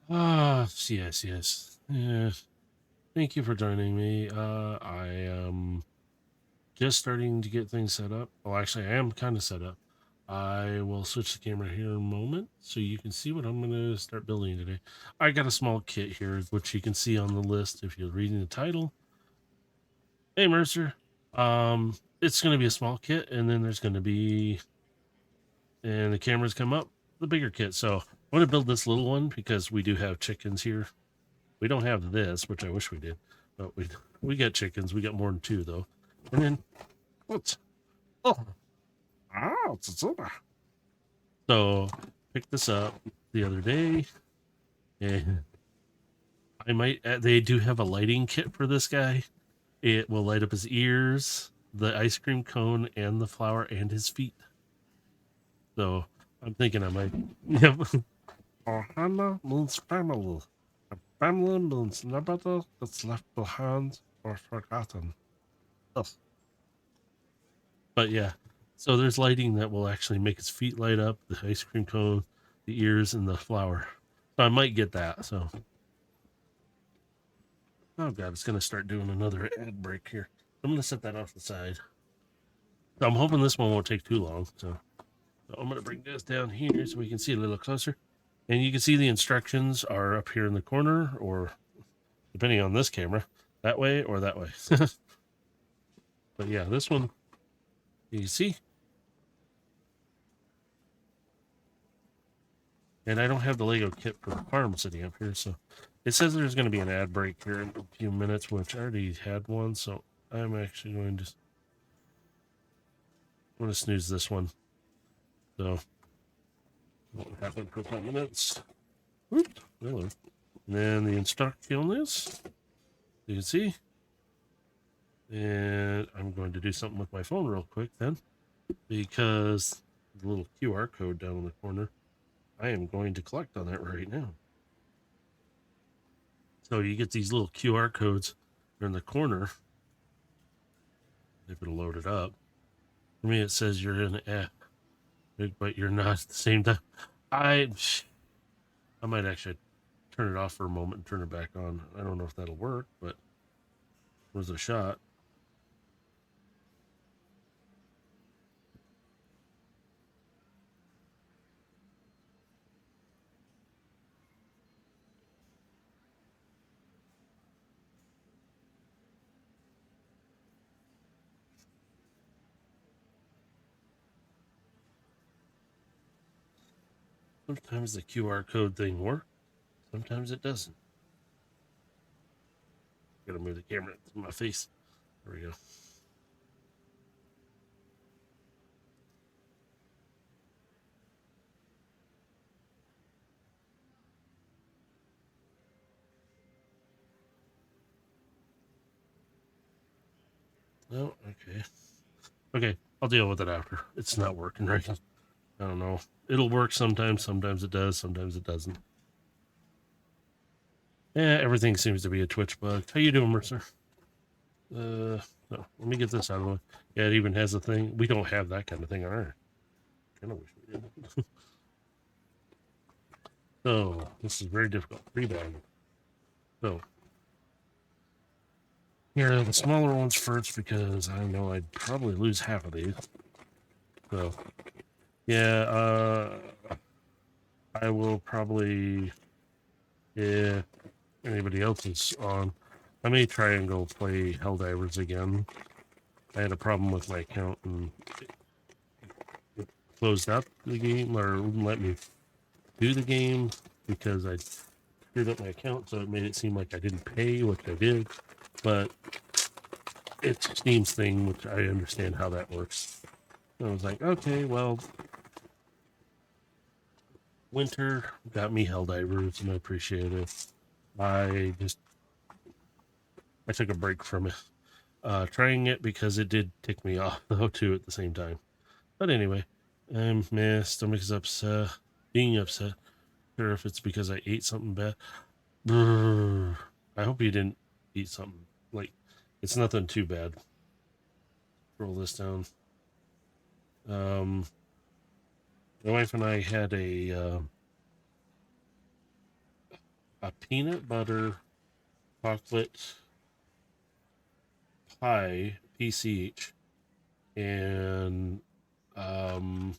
Yes. Yeah. Thank you for joining me. I am just starting to get things set up. Well, actually, I am kind of set up. I will switch the camera here in a moment so you can see what I'm going to start building today. I got a small kit here, which you can see on the list if you're reading the title. Hey, Mercer. It's going to be a small kit, and then there's going to be, and the cameras come up, the bigger kit. So I'm going to build this little one because we do have chickens here. We don't have this, which I wish we did, but we got chickens. We got more than two though. And then what's oh Tsutsuba. So picked this up the other day, and I might. They do have a lighting kit for this guy. It will light up his ears, the ice cream cone, and the flower, and his feet. So I'm thinking I might. Yep. Ohana means family. A family means nobody that's left behind or forgotten. Ugh. But yeah, so there's lighting that will actually make his feet light up, the ice cream cone, the ears, and the flower. So I might get that. So, oh god, it's gonna start doing another ad break here. I'm gonna set that off the side. So I'm hoping this one won't take too long. So I'm gonna bring this down here so we can see a little closer. And you can see the instructions are up here in the corner, or depending on this camera, that way or that way. But yeah, this one you can see. And I don't have the Lego kit for the farm sitting up here, so it says there's going to be an ad break here in a few minutes, which I already had one, so I'm actually going to snooze this one. So it won't happen for 5 minutes. Oops, hello. And then the instructions, you can see. And I'm going to do something with my phone real quick then, because the little QR code down in the corner, I am going to collect on that right now. So you get these little QR codes in the corner. If it'll load it up. For me, it says you're in an app, but you're not at the same time. I might actually turn it off for a moment and turn it back on. I don't know if that'll work, but worth a shot. Sometimes the QR code thing works, sometimes it doesn't. Gotta move the camera to my face. There we go. Oh, okay. Okay, I'll deal with it after. It's not working right. I don't know. It'll work sometimes, sometimes it does, sometimes it doesn't. Yeah, everything seems to be a Twitch bug. How you doing, Mercer? No, let me get this out of the way. Yeah, it even has a thing. We don't have that kind of thing on our. Kind of wish we did. So this is very difficult. Pretty bad. So here are the smaller ones first because I know I'd probably lose half of these. So yeah, I will probably, yeah, anybody else is on. I may try and go play Helldivers again. I had a problem with my account and it closed up the game or wouldn't let me do the game because I screwed up my account, so it made it seem like I didn't pay, which I did. But it's Steam's thing, which I understand how that works. So I was like, okay, well, winter got me Helldivers, and I appreciate it. I took a break from it, trying it because it did tick me off though too at the same time. But anyway, my stomach is upset, being upset. Sure, if it's because I ate something bad. Brrr. I hope you didn't eat something like it's nothing too bad. Roll this down. Um, my wife and I had a a peanut butter chocolate pie, PCH, and um,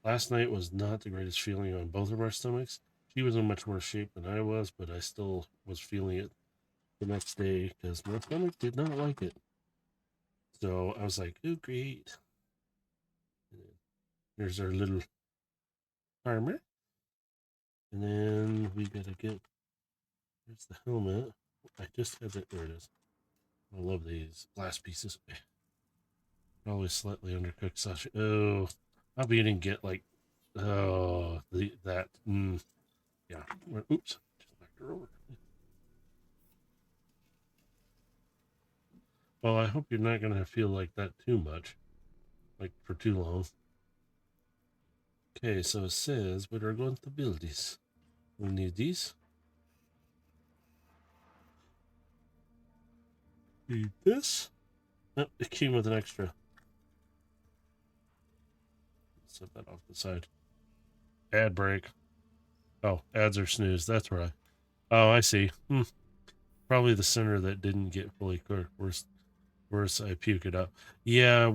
last night was not the greatest feeling on both of our stomachs. She was in much worse shape than I was, but I still was feeling it the next day because my stomach did not like it. So I was like, oh, great. Here's our little armor. And then we gotta get, here's the helmet. I just had it, there it is. I love these glass pieces. Always slightly undercooked sausage. Oh, I'll be eating get like, oh, that, yeah. Oops, just knocked her over. Well, I hope you're not gonna feel like that too much, like for too long. Okay, so it says we are going to build this. We need these. Need this. Oh, it came with an extra. Set that off the side. Ad break. Oh, ads are snooze. That's right. Oh, I see. Probably the center that didn't get fully cooked. Worse, I puke it up. Yeah,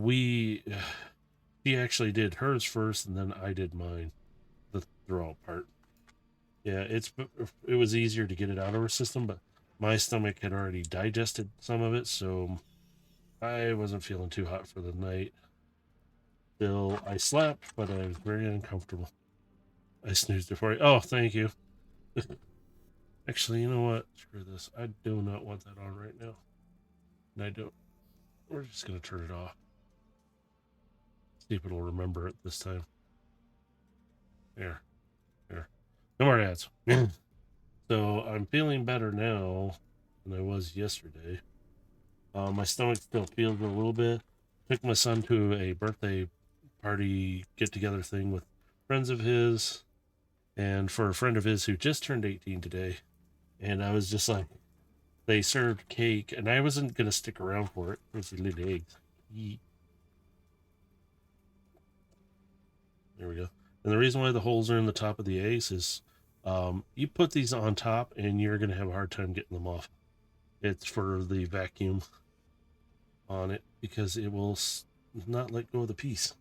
she actually did hers first, and then I did mine. The throw part. Yeah, it was easier to get it out of her system, but my stomach had already digested some of it, so I wasn't feeling too hot for the night. Still, I slept, but I was very uncomfortable. I snoozed before. Oh, thank you. Actually, you know what? Screw this. I do not want that on right now. And I don't. We're just gonna turn it off. See if it'll remember it this time. There, there. No more ads. So I'm feeling better now than I was yesterday. My stomach still feels a little bit. Took my son to a birthday party get together thing with friends of his, and for a friend of his who just turned 18 today. And I was just like, they served cake, and I wasn't gonna stick around for it. There's the little eggs. There we go. And the reason why the holes are in the top of the eggs is you put these on top, and you're gonna have a hard time getting them off. It's for the vacuum on it because it will not let go of the piece.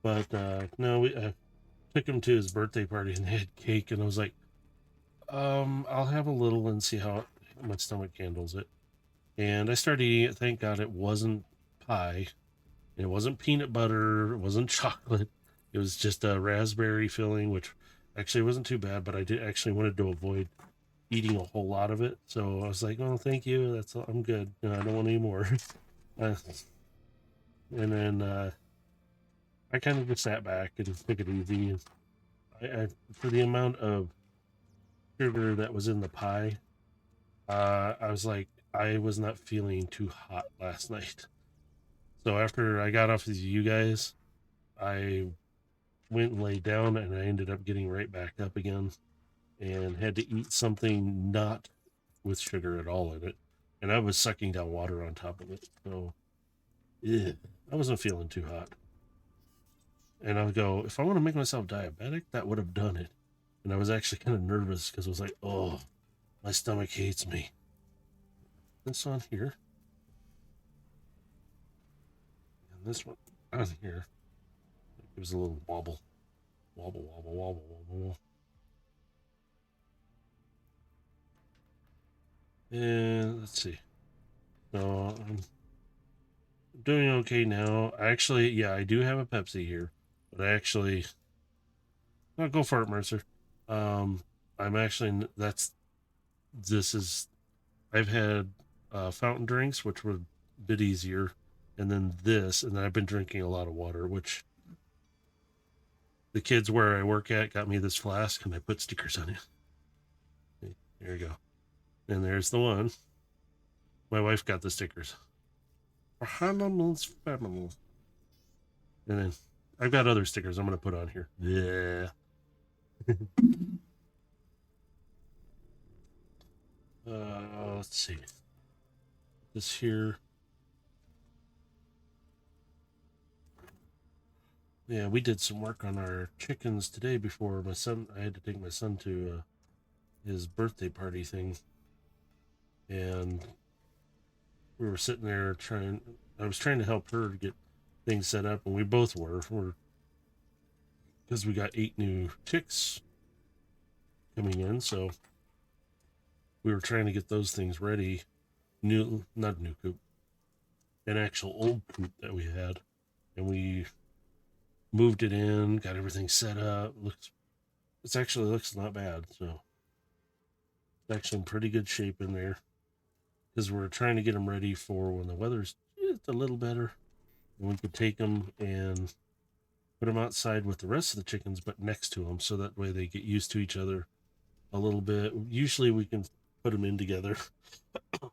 But no, we took him to his birthday party and they had cake, and I was like, I'll have a little and see how my stomach handles it. And I started eating it. Thank God it wasn't pie. It wasn't peanut butter. It wasn't chocolate. It was just a raspberry filling, which actually wasn't too bad, but I did actually wanted to avoid eating a whole lot of it. So I was like, oh, thank you. That's all. I'm good. No, I don't want any more. uh, and then I kind of just sat back and took it easy. I for the amount of sugar that was in the pie, I was like, I was not feeling too hot last night. So after I got off with you guys, I went and laid down, and I ended up getting right back up again and had to eat something not with sugar at all in it. And I was sucking down water on top of it. So yeah, I wasn't feeling too hot. And I would go, if I want to make myself diabetic, that would have done it. And I was actually kind of nervous because I was like, oh, my stomach hates me. This on here. And this one on here. It gives a little wobble. Wobble, wobble, wobble, wobble. And let's see. So I'm doing okay now. Actually, yeah, I do have a Pepsi here. But I actually, I'll go for it, Mercer. Um, I'm actually, this is, I've had fountain drinks, which were a bit easier. And then this, and then I've been drinking a lot of water, which the kids where I work at got me this flask, and I put stickers on it. There you go. And there's the one. My wife got the stickers. For Hanneman's family. And then I've got other stickers I'm going to put on here. Yeah. Let's see. This here. Yeah, we did some work on our chickens today before my son. I had to take my son to his birthday party thing, and we were sitting there trying. I was trying to help her get things set up, and we both were because we got 8 new chicks coming in, so we were trying to get those things ready. New, not a new coop, an actual old coop that we had, and we moved it in, got everything set up. It actually looks not bad, so it's actually in pretty good shape in there because we're trying to get them ready for when the weather's just a little better, and we could take them and put them outside with the rest of the chickens, but next to them, so that way they get used to each other a little bit. Usually we can put them in together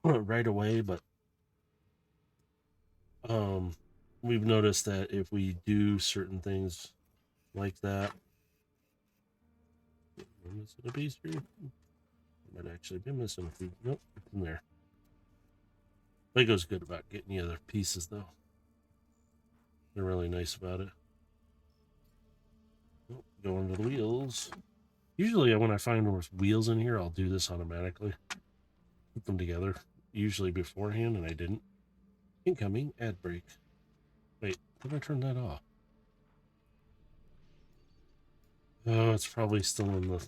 right away, but um, we've noticed that if we do certain things like that, I'm missing a piece here. I might actually be missing a piece. Nope, it's in there. Lego's good about getting the other pieces, though. They're really nice about it. Oh, go into the wheels. Usually, when I find there's wheels in here, I'll do this automatically. Put them together, usually beforehand, and I didn't. Incoming ad break. Wait, did I turn that off? Oh, it's probably still in the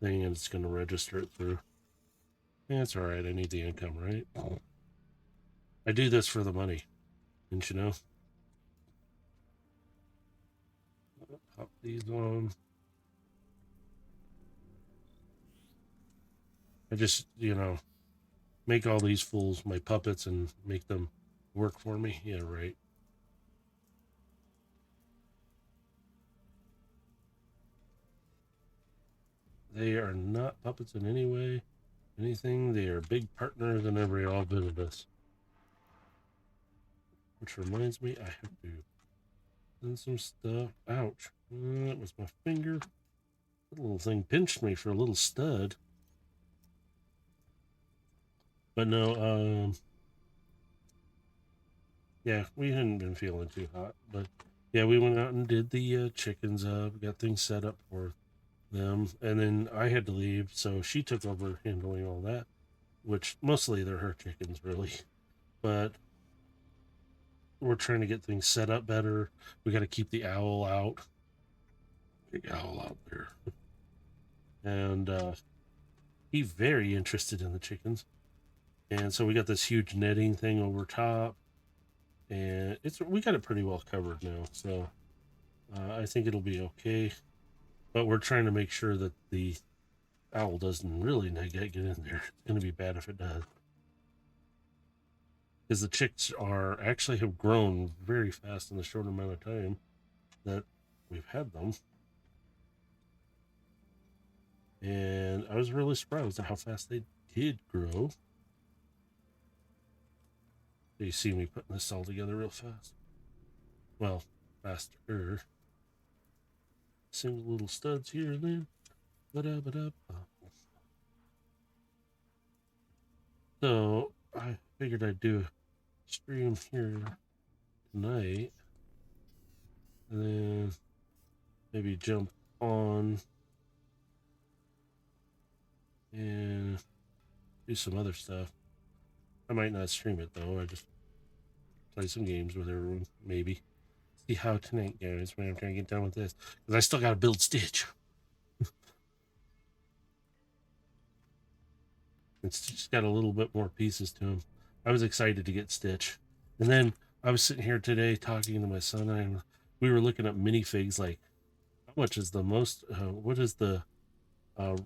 thing, and it's going to register it through. Yeah, it's all right. I need the income, right? I do this for the money, didn't you know? Pop these on. I just, make all these fools my puppets and make them work for me. Yeah, right. They are not puppets in any way, anything. They are big partners in every all bit of this. Which reminds me, I have to send some stuff. Ouch. That was my finger. That little thing pinched me for a little stud. But no, yeah, we hadn't been feeling too hot. But yeah, we went out and did the chickens up, got things set up for them. And then I had to leave, so she took over handling all that, which mostly they're her chickens, really. But we're trying to get things set up better. We got to keep the owl out. Big owl out there. And he's very interested in the chickens. And so we got this huge netting thing over top. And we got it pretty well covered now. So I think it'll be okay. But we're trying to make sure that the owl doesn't really get in there. It's going to be bad if it does. Because the chicks actually have grown very fast in the short amount of time that we've had them. And I was really surprised at how fast they did grow. You see me putting this all together real fast. Well, faster. Single little studs here and then. Ba-da-ba-da. So I figured I'd do a stream here tonight. And then maybe jump on and do some other stuff. I might not stream it though. I just play some games with everyone, maybe. See how tonight goes when I'm trying to get done with this. Because I still got to build Stitch. It's just got a little bit more pieces to him. I was excited to get Stitch. And then I was sitting here today talking to my son, and we were looking at minifigs like, how much is the most, what is the uh,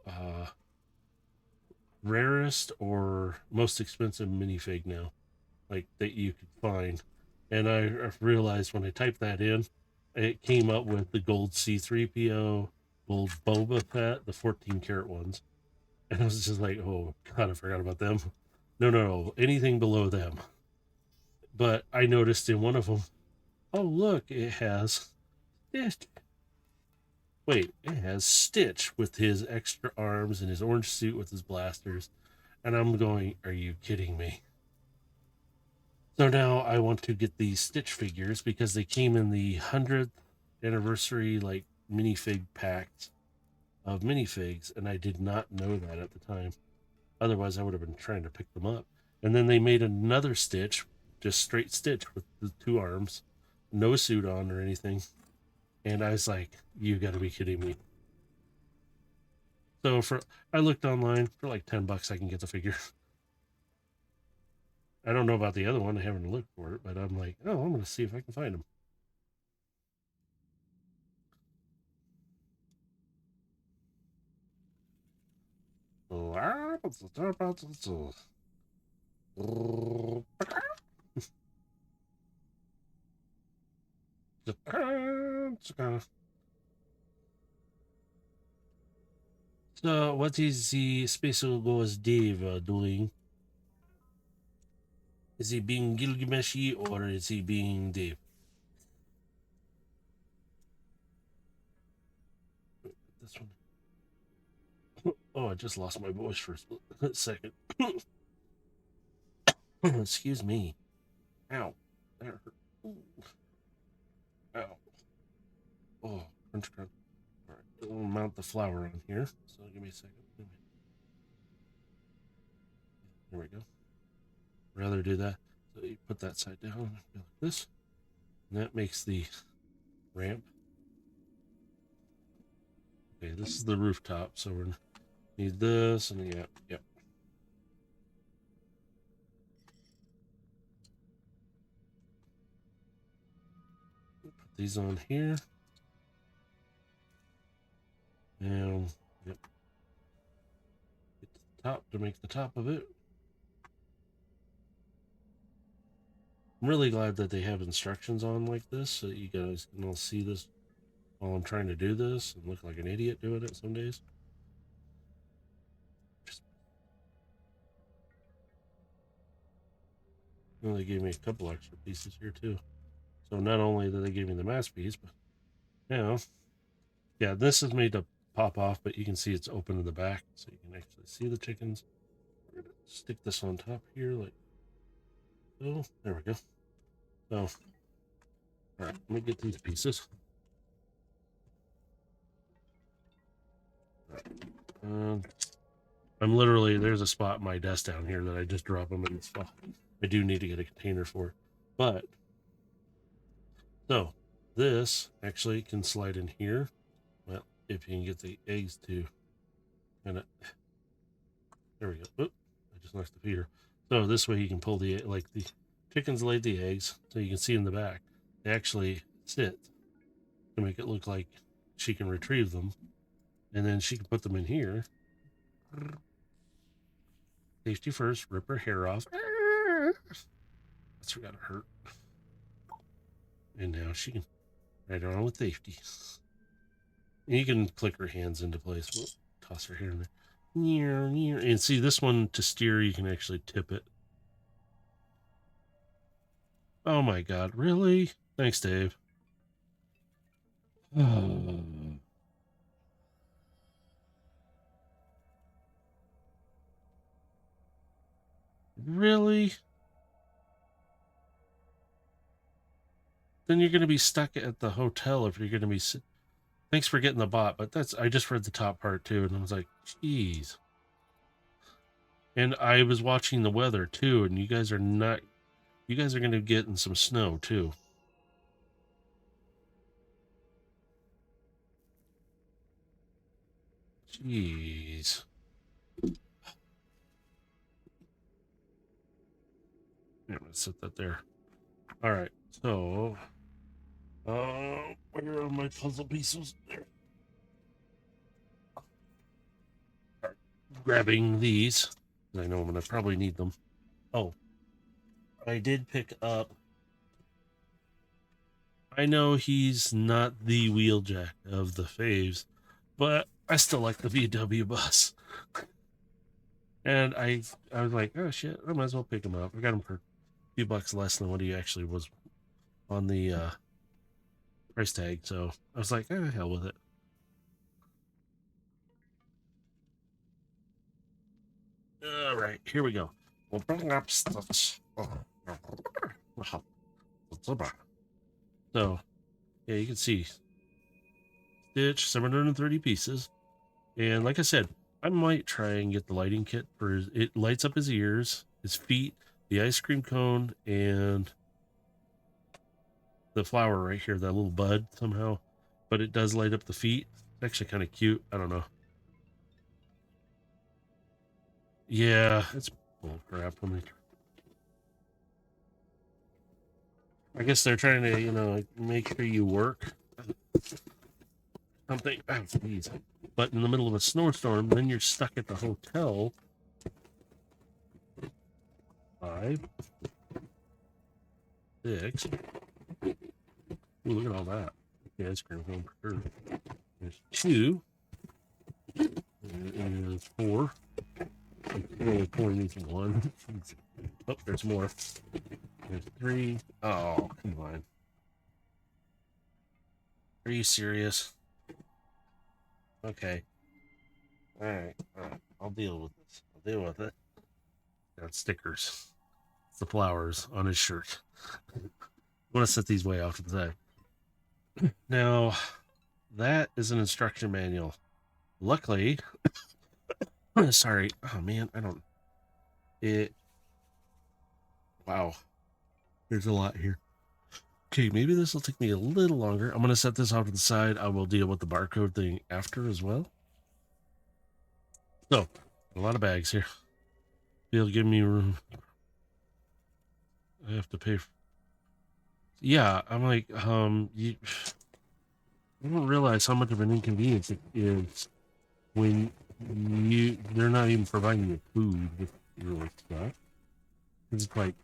uh, rarest or most expensive minifig now, like that you could find. And I realized when I typed that in, it came up with the gold C3PO, gold Boba Fett, the 14 karat ones. And I was just like, oh, God, I forgot about them. No, anything below them. But I noticed in one of them, oh, look, it has Stitch. Wait, it has Stitch with his extra arms and his orange suit with his blasters. And I'm going, are you kidding me? So now I want to get these Stitch figures because they came in the 100th anniversary like minifig packs. of minifigs, and I did not know that at the time. Otherwise, I would have been trying to pick them up. And then they made another Stitch, just straight Stitch with the two arms, no suit on or anything. And I was like, you got to be kidding me. So I looked online for like $10. I can get the figure. I don't know about the other one. I haven't looked for it, but I'm like, oh, I'm going to see if I can find them. So, what is the Special Ghost Dave doing? Is he being Gilgameshy or is he being Dave? This one. Oh, I just lost my voice for a second. Excuse me. Ow. That hurt. Ooh. Ow. Oh, crunch, crunch. All right, we'll mount the flower on here. So give me a second. There we go. Rather do that. So you put that side down like this. And that makes the ramp. Okay, this is the rooftop, so we need this and yep. Put these on here. And yep. Get to the top to make the top of it. I'm really glad that they have instructions on like this so that you guys can all see this while I'm trying to do this and look like an idiot doing it some days. Well, they gave me a couple extra pieces here too. So not only did they give me the masterpiece, but yeah, this is made to pop off, but you can see it's open in the back, so you can actually see the chickens. We're gonna stick this on top here, like so. There we go. So, all right, let me get these pieces. All right. I'm literally, there's a spot in my desk down here that I just drop them in the spot. I do need to get a container for it. But, so, this actually can slide in here. Well, if you can get the eggs to kind of, there we go. Oop, I just knocked the feeder. So this way you can pull the, like the chickens laid the eggs, so you can see in the back. They actually sit to make it look like she can retrieve them. And then she can put them in here. Safety first, rip her hair off. That's gotta hurt. And now she can ride around with safety. And you can click her hands into place. We'll toss her hair in there. And see, this one to steer, you can actually tip it. Oh my god, really? Thanks, Dave. Really? Then you're going to be stuck at the hotel if you're going to be. Thanks for getting the bot, but I just read the top part too, and I was like, geez. And I was watching the weather too, and you guys are going to get in some snow too. Jeez. I'm going to set that there. All right, so where are my puzzle pieces? There. Right. Grabbing these. I know I'm going to probably need them. Oh, I did pick up. I know he's not the wheeljack of the faves, but I still like the VW bus. And I was like, oh shit, I might as well pick him up. I got him for a few bucks less than what he actually was on the price tag. So I was like, hell with it. All right, here we go. We'll bring up Stitch. So, yeah, you can see Stitch, 730 pieces. And like I said, I might try and get the lighting kit for it lights up his ears, his feet, the ice cream cone, and the flower right here, that little bud somehow. But it does light up the feet. It's actually kind of cute. I don't know. Yeah, it's bull crap. I guess they're trying to, like, make sure you work something. Oh, geez. But in the middle of a snowstorm, then you're stuck at the hotel. 5, 6. Ooh, look at all that. Yeah, ice cream home for sure. There's 2. There's 4. Only pouring each one. Oh, there's more. There's 3. Oh, come on. Are you serious? Okay. All right. All right. I'll deal with this. I'll deal with it. Got stickers. It's the flowers on his shirt. I'm going to set these way off to the side. Now, that is an instruction manual. Luckily, sorry. Oh, man. I don't. It. Wow. There's a lot here. Okay, maybe this will take me a little longer. I'm going to set this off to the side. I will deal with the barcode thing after as well. So, a lot of bags here. They'll give me room. I have to pay for. Yeah, I'm like, you don't realize how much of an inconvenience it is when they're not even providing you food with your stuff. It's like,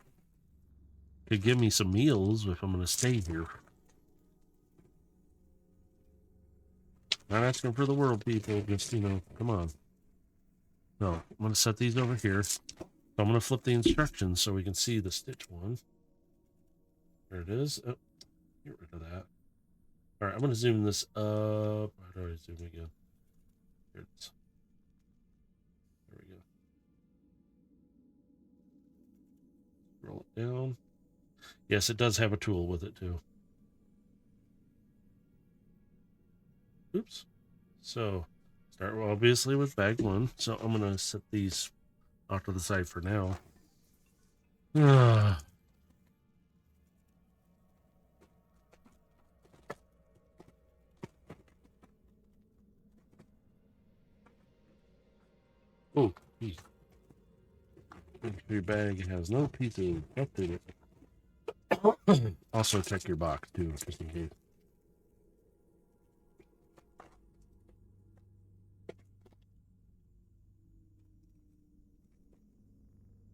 they give me some meals if I'm going to stay here. Not asking for the world, people. Just, come on. No, I'm going to set these over here. I'm going to flip the instructions so we can see the stitch one. There it is. Oh, get rid of that. All right, I'm going to zoom this up. How do I zoom again? Here it is. There we go. Roll it down. Yes, it does have a tool with it too. Oops. So, start obviously with bag 1. So I'm going to set these off to the side for now. Oh, geez. Your bag has no piece of heft in it. Also check your box too, just in case.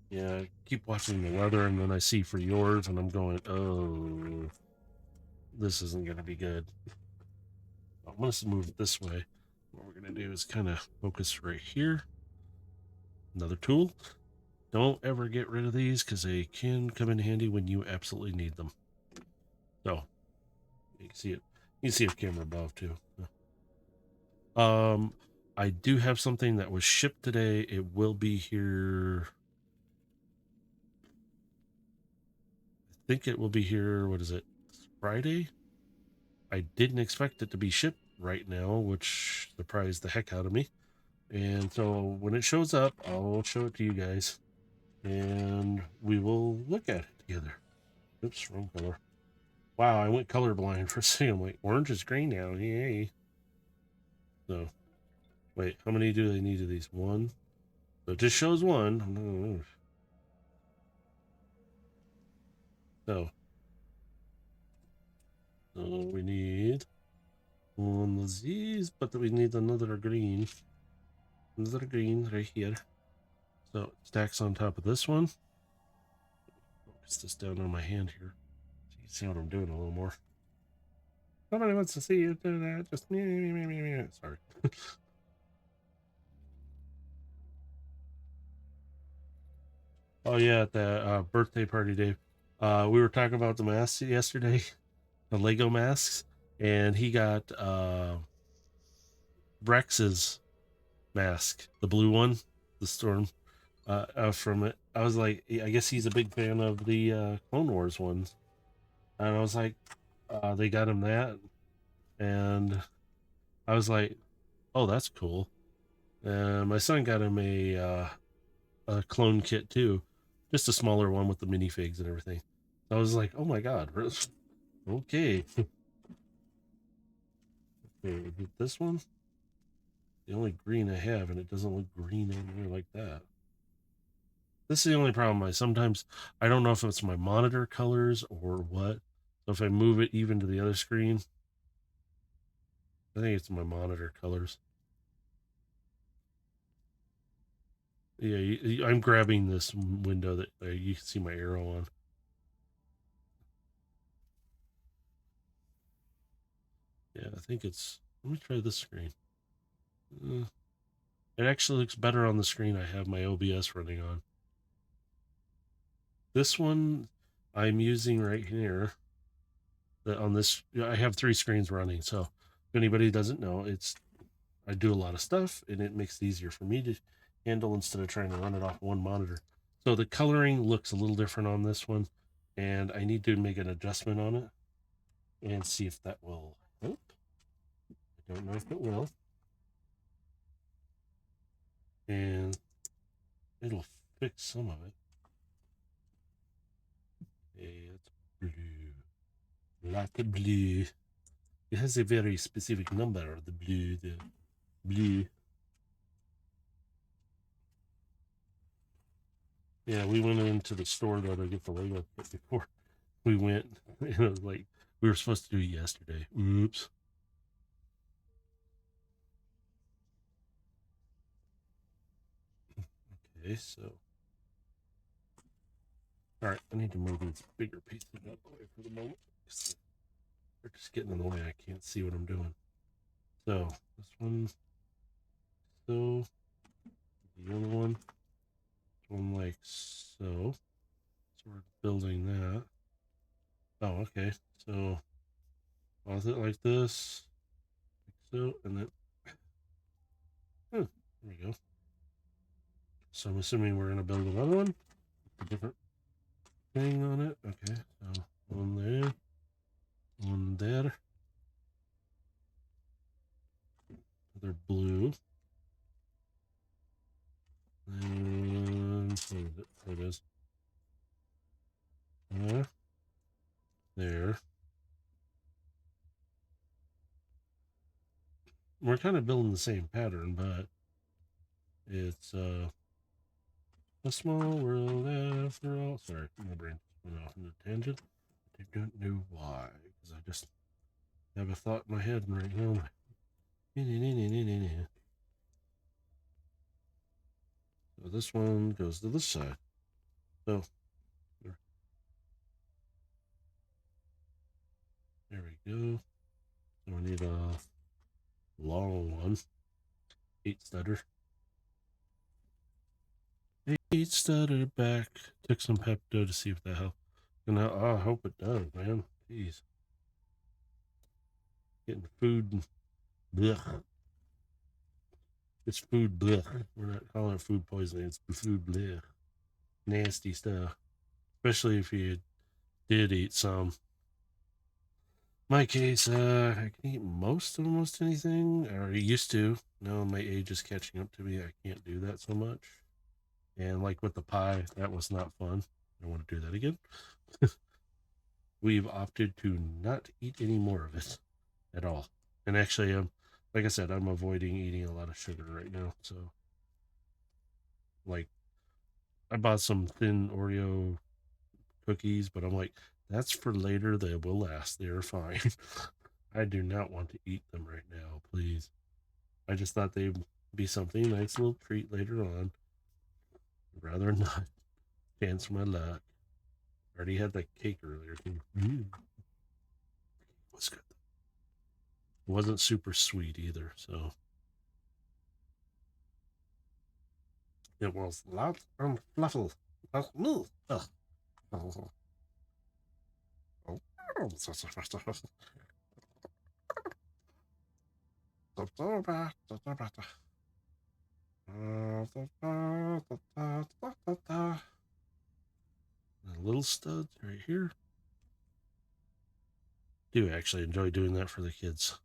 Yeah, I keep watching the weather, and then I see for yours, and I'm going, oh, this isn't going to be good. I'm going to move it this way. What we're going to do is kind of focus right here. Another tool. Don't ever get rid of these because they can come in handy when you absolutely need them. So, you can see it. You can see the camera above too. I do have something that was shipped today. It will be here. I think it will be here. What is it? Friday? I didn't expect it to be shipped right now, which surprised the heck out of me. And so when it shows up, I'll show it to you guys and we will look at it together. Oops, wrong color. Wow, I went colorblind for a second. I'm like, orange is green now. Yay. So, wait, how many do they need of these? 1. So it just shows 1. So we need one of these, but we need another green. Another green right here. So it stacks on top of this one. Focus this down on my hand here. So you can see what I'm doing a little more. Nobody wants to see you do that. Just me. Sorry. Oh yeah, at the birthday party, Dave. We were talking about the masks yesterday, the Lego masks, and he got Rex's mask, the blue one, the storm from it. I was like, I guess he's a big fan of the Clone Wars ones, and I was like, they got him that, and I was like, oh, that's cool. My son got him a clone kit too, just a smaller one with the minifigs and everything. I was like, oh my god, okay. Okay, this one, the only green I have, and it doesn't look green in here like that. This is the only problem. Sometimes I don't know if it's my monitor colors or what. So if I move it even to the other screen, I think it's my monitor colors. Yeah, I'm grabbing this window that you can see my arrow on. Yeah, I think it's. Let me try this screen. Uh, it actually looks better on the screen I have my OBS running on. This one I'm using right here. On this, I have 3 screens running. So if anybody doesn't know, I do a lot of stuff, and it makes it easier for me to handle instead of trying to run it off one monitor. So the coloring looks a little different on this one, and I need to make an adjustment on it and see if that will help. I don't know if it will. And it'll fix some of it. Okay, it's blue. Like the blue. It has a very specific number, the blue, the blue. Yeah, we went into the store though to get the Lego kit before we went. And it was like, we were supposed to do it yesterday. Oops. Okay, so. All right, I need to move these bigger pieces out of the way for the moment. They're just getting in the way. I can't see what I'm doing. So, this one. So, the other one. Like so. So we're building that. Oh, okay. So, pause it like this. Like so, and then. There we go. So I'm assuming we're going to build another one. A different thing on it. Okay, so one there. One there. They're blue. And where is it? There it is. There. We're kind of building the same pattern, but it's a small world after all. Sorry, my brain went off in a tangent. I don't know why, because I just have a thought in my head right now. So this one goes to this side. So there we go. So we need a long one. 8 stutter. 8 stutter back. Took some Pepto to see if that helped. And I hope it does, man. Jeez. Getting food and blech. It's food blech. We're not calling it food poisoning. It's food blech. Nasty stuff. Especially if you did eat some. My case, I can eat most of almost anything, or I used to. Now my age is catching up to me. I can't do that so much. And like with the pie, that was not fun. I don't want to do that again. We've opted to not eat any more of it at all. And actually, like I said, I'm avoiding eating a lot of sugar right now. So, like, I bought some thin Oreo cookies, but I'm like, that's for later. They will last. They are fine. I do not want to eat them right now, please. I just thought they'd be something nice little treat later on. I'd rather not. Chance my luck. I already had that cake earlier. It was good. It wasn't super sweet either, so it was loud and fluffy. That's me. Oh. Oh. Little studs right here. Do actually enjoy doing that for the kids.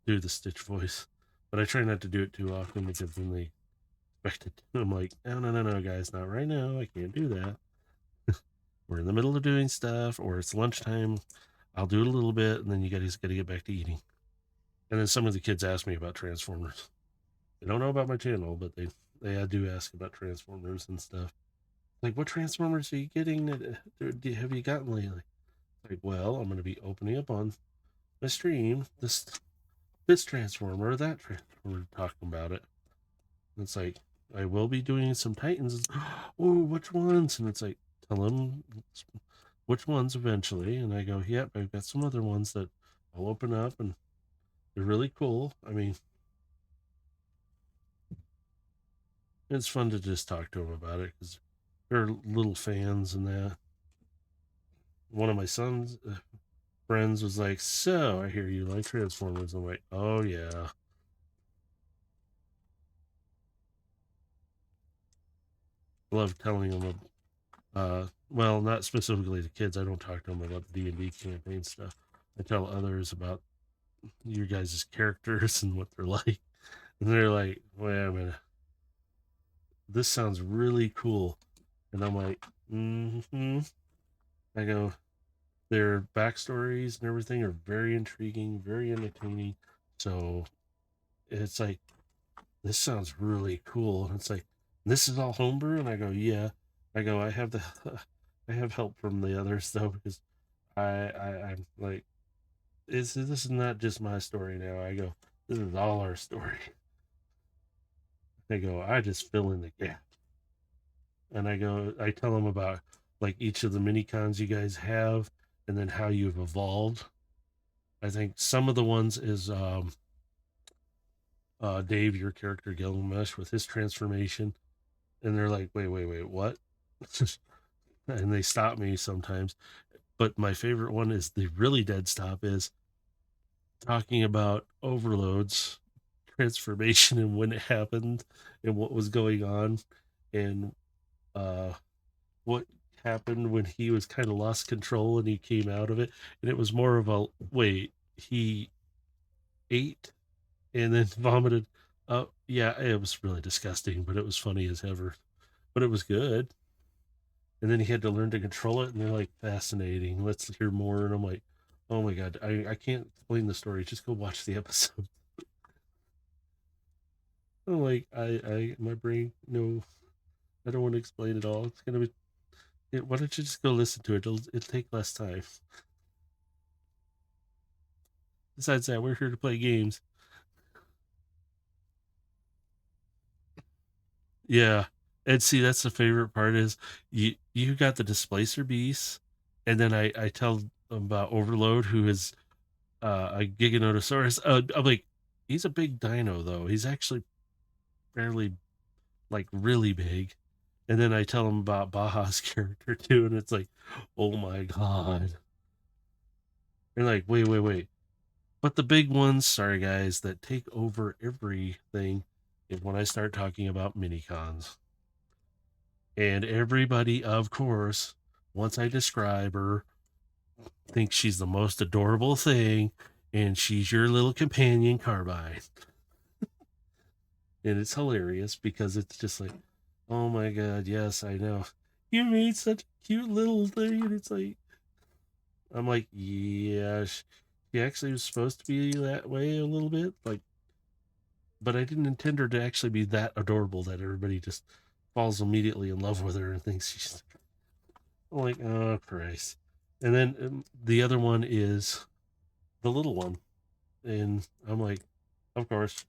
Do the Stitch voice. But I try not to do it too often because then they expect it. I'm like, no, no, no, no, guys, not right now. I can't do that. We're in the middle of doing stuff, or it's lunchtime. I'll do it a little bit, and then you guys got to get back to eating. And then some of the kids ask me about Transformers. They don't know about my channel, but they do ask about Transformers and stuff. Like, what Transformers are you getting? Have you gotten lately? Like, well, I'm going to be opening up on my stream this Transformer or that Transformer, talking about it. And it's like, I will be doing some Titans. Oh, which ones? And it's like, tell them which ones eventually. And I go, yep, I've got some other ones that I'll open up, and they're really cool. I mean, it's fun to just talk to them about it because they're little fans and that. One of my son's friends was like, so I hear you like Transformers. I'm like, oh yeah. I love telling them, well, not specifically to kids. I don't talk to them about the D&D campaign stuff. I tell others about your guys' characters and what they're like. And they're like, wait a minute, this sounds really cool. And I'm like, mm-hmm. I go, their backstories and everything are very intriguing, very entertaining. So it's like, this sounds really cool. And it's like, this is all homebrew? And I go, yeah. I go, I have the I have help from the others though, because I'm like, this is not just my story now. I go, this is all our story. They go, I just fill in the gap. And I go, I tell them about like each of the mini cons you guys have and then how you've evolved. I think some of the ones is Dave, your character Gilgamesh, with his transformation. And they're like, wait, what? And they stop me sometimes. But my favorite one is the really dead stop is talking about overloads transformation and when it happened and what was going on and uh what happened when he was kind of lost control and he came out of it, and it was more of a wait, he ate and then vomited. Yeah, it was really disgusting, but it was funny as ever, but it was good. And then he had to learn to control it, and they're like, fascinating, let's hear more. And I'm like, oh my god, I can't explain the story, just go watch the episode. I'm like, I my brain, no, I don't want to explain it all. It's gonna be why don't you just go listen to it? It'll take less time. Besides that, we're here to play games. Yeah. And see, that's the favorite part is you got the displacer beast, and then I tell them about Overload, who is a Giganotosaurus. I'm like, he's a big dino though. He's actually fairly like really big. And then I tell them about Baja's character too, and it's like, oh my god. They're like, wait. But the big ones, sorry guys, that take over everything is when I start talking about mini cons. And everybody, of course, once I describe her, thinks she's the most adorable thing, and she's your little companion Carbine. And it's hilarious because it's just like, oh my god, yes, I know. You made such a cute little thing, and it's like, I'm like, yeah, she actually was supposed to be that way a little bit, like, but I didn't intend her to actually be that adorable that everybody just falls immediately in love with her and thinks she's like, oh Christ. And then the other one is the little one, and I'm like, of course,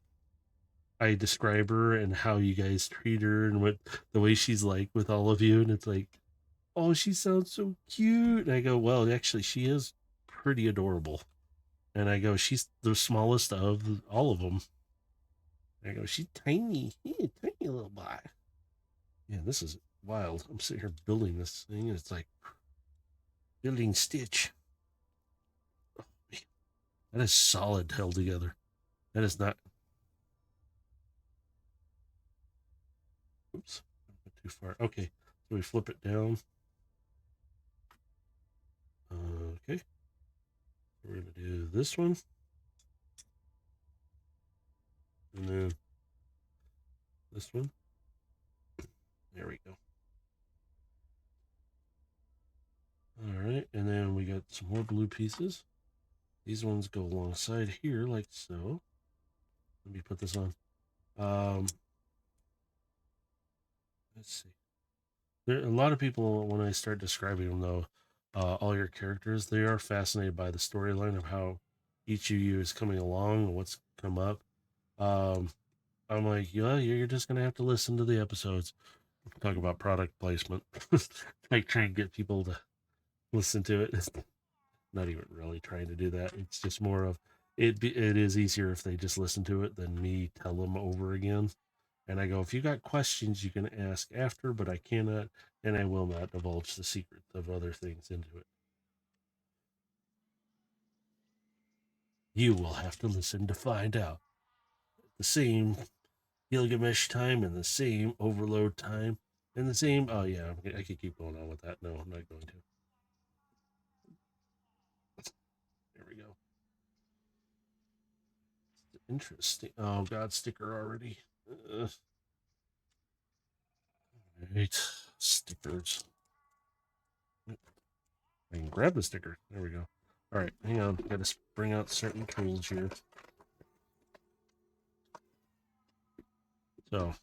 I describe her and how you guys treat her and what the way she's like with all of you, and it's like, oh, she sounds so cute. And I go, well, actually, she is pretty adorable. And I go, she's the smallest of all of them. And I go, she's tiny, tiny little boy. Yeah, this is wild. I'm sitting here building this thing, and it's like building Stitch. Man, that is solid held together. That is not. Oops, too far. Okay, so we flip it down. Okay, we're gonna do this one. And then this one. There we go. All right, and then we got some more blue pieces. These ones go alongside here, like so. Let me put this on. Um, let's see. There, a lot of people, when I start describing them, though, all your characters, they are fascinated by the storyline of how each of you is coming along and what's come up. Um, I'm like, yeah, you're just gonna have to listen to the episodes. Talk about product placement, like try and get people to listen to it. It's not even really trying to do that. It's just more of it. It is easier if they just listen to it than me tell them over again. And I go, if you got questions, you can ask after, but I cannot and I will not divulge the secret of other things into it. You will have to listen to find out. The same Gilgamesh time and the same overload time and the same. Oh, yeah, I could keep going on with that. No, I'm not going to. There we go. Interesting. Oh, God, sticker already. Right. Stickers. I can grab the sticker. There we go. All right, hang on. Got to bring out certain tools here. So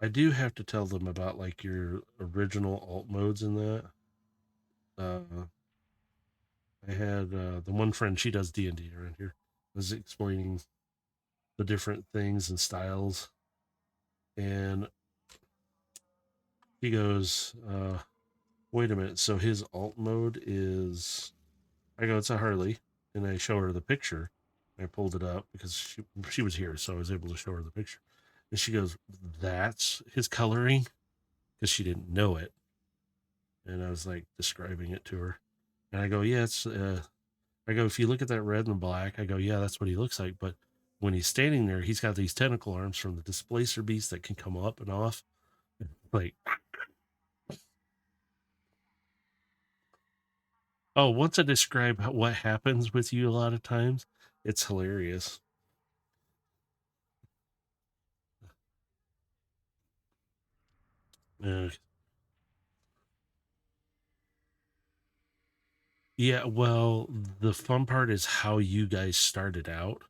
I do have to tell them about like your original alt modes in that. Uh, I had the one friend, she does D&D around here, was explaining the different things and styles, and he goes, "Wait a minute, so his alt mode is?" I go, "It's a Harley," and I show her the picture. I pulled it up because she was here, so I was able to show her the picture, and she goes, "That's his coloring," because she didn't know it, and I was like describing it to her, and I go, "Yeah, it's." I go, "If you look at that red and black," I go, "Yeah, that's what he looks like." But when he's standing there, he's got these tentacle arms from the displacer beast that can come up and off. Like, oh, once I describe what happens with you a lot of times, it's hilarious. Uh, yeah, well, the fun part is how you guys started out.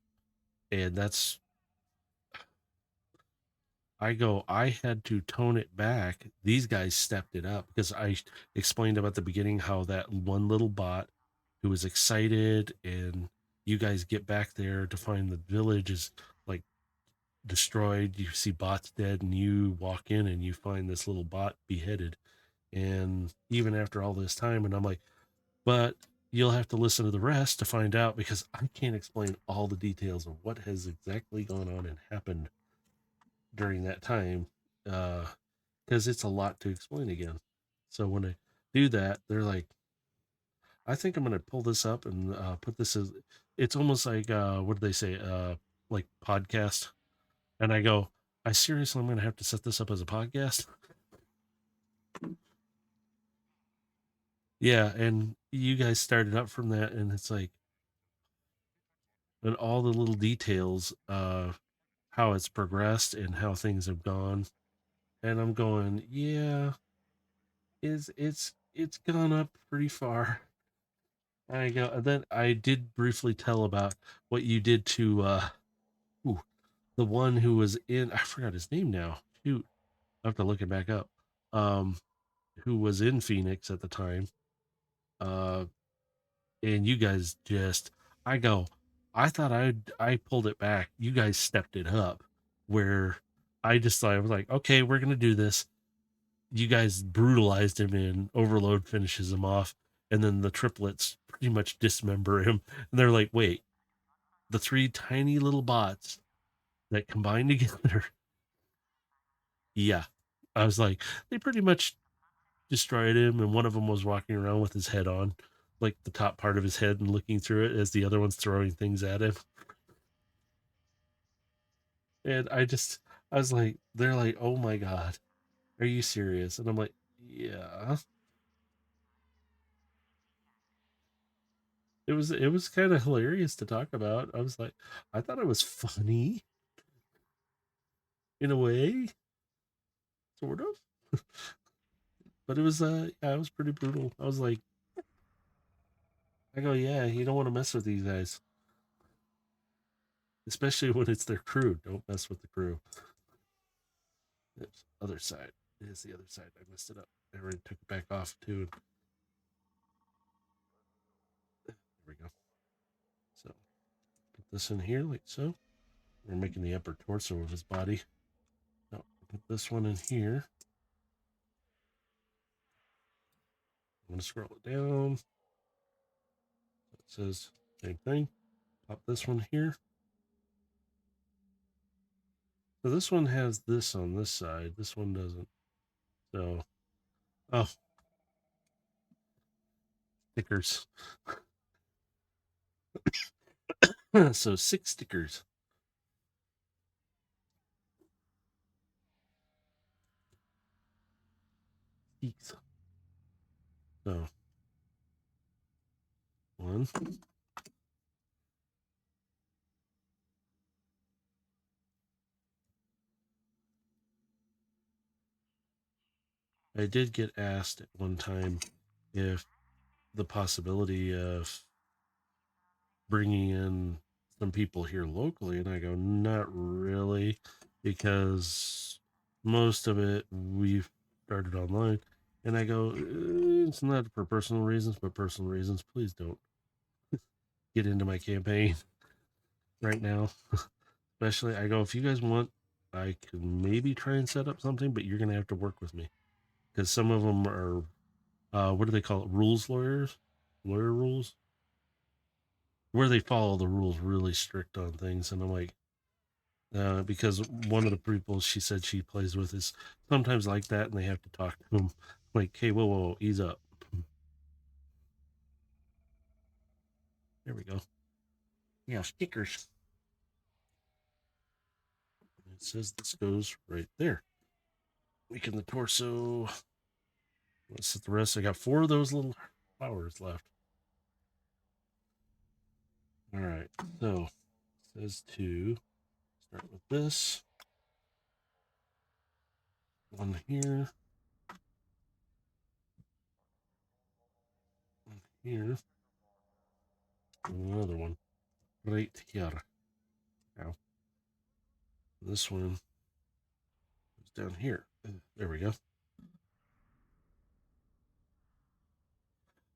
And that's, I go, I had to tone it back. These guys stepped it up because I explained about the beginning how that one little bot who was excited and you guys get back there to find the village is like destroyed. You see bots dead and you walk in and you find this little bot beheaded. And even after all this time, and I'm like, but you'll have to listen to the rest to find out because I can't explain all the details of what has exactly gone on and happened during that time. Because it's a lot to explain again. So when I do that, they're like, I think I'm going to pull this up and put this as, it's almost like, what do they say? Like podcast. And I go, I seriously, I'm going to have to set this up as a podcast. Yeah. And you guys started up from that. And it's like, and all the little details, how it's progressed and how things have gone. And I'm going, yeah, it's gone up pretty far. I go. And then I did briefly tell about what you did to ooh, the one who was in. I forgot his name now. Shoot, I have to look it back up. Um, who was in Phoenix at the time? Uh, and you guys just. I go. I thought I pulled it back. You guys stepped it up. Where I just thought I was like, okay, we're gonna do this. You guys brutalized him and Overload finishes him off, and then the triplets pretty much dismember him. And they're like, wait, the three tiny little bots that combine together. Yeah. I was like, they pretty much destroyed him, and one of them was walking around with his head on, like the top part of his head, and looking through it as the other one's throwing things at him. And I was like, they're like, oh my God, are you serious? And I'm like, yeah. It was kind of hilarious to talk about. I was like, I thought it was funny in a way, sort of. But it was yeah, it was pretty brutal. I was like, I go, yeah, you don't want to mess with these guys, especially when it's their crew. Don't mess with the crew. It's other side. It is the other side. I messed it up. I already took it back off too. There we go. So put this in here like so. We're making the upper torso of his body. Now put this one in here. I'm gonna scroll it down. It says same thing. Pop this one here. So this one has this on this side. This one doesn't. So, oh, stickers. So 6 stickers. Eeks. So, one. I did get asked at one time if the possibility of bringing in some people here locally, and I go, not really, because most of it we've started online. And I go, it's not for personal reasons, but personal reasons. Please don't get into my campaign right now. Especially, I go, if you guys want, I can maybe try and set up something, but you're going to have to work with me because some of them are, what do they call it? Rules lawyers? Lawyer rules? Where they follow the rules really strict on things. And I'm like, because one of the people she said she plays with is sometimes like that, and they have to talk to him like, hey, whoa, whoa, ease up. There we go. Yeah, stickers. It says this goes right there. Weaken the torso. Let's set the rest. I got 4 of those little flowers left. All right. So it says to start with this one here, one here, and another one right here. Now this one is down here. There we go.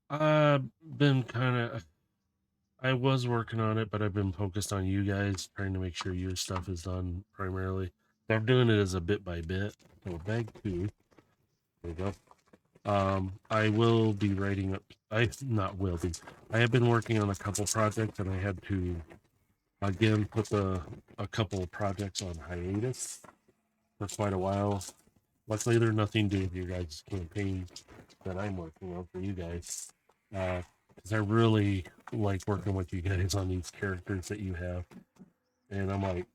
I've been kind of. I was working on it, but I've been focused on you guys, trying to make sure your stuff is done primarily. So I'm doing it as a bit by bit. So bag 2. There we go. I will be writing up. I not will be. I have been working on a couple projects, and I had to again put a couple of projects on hiatus for quite a while. Luckily, they're nothing to do with your guys' campaign that I'm working on for you guys. Because I really like working with you guys on these characters that you have, and I'm like,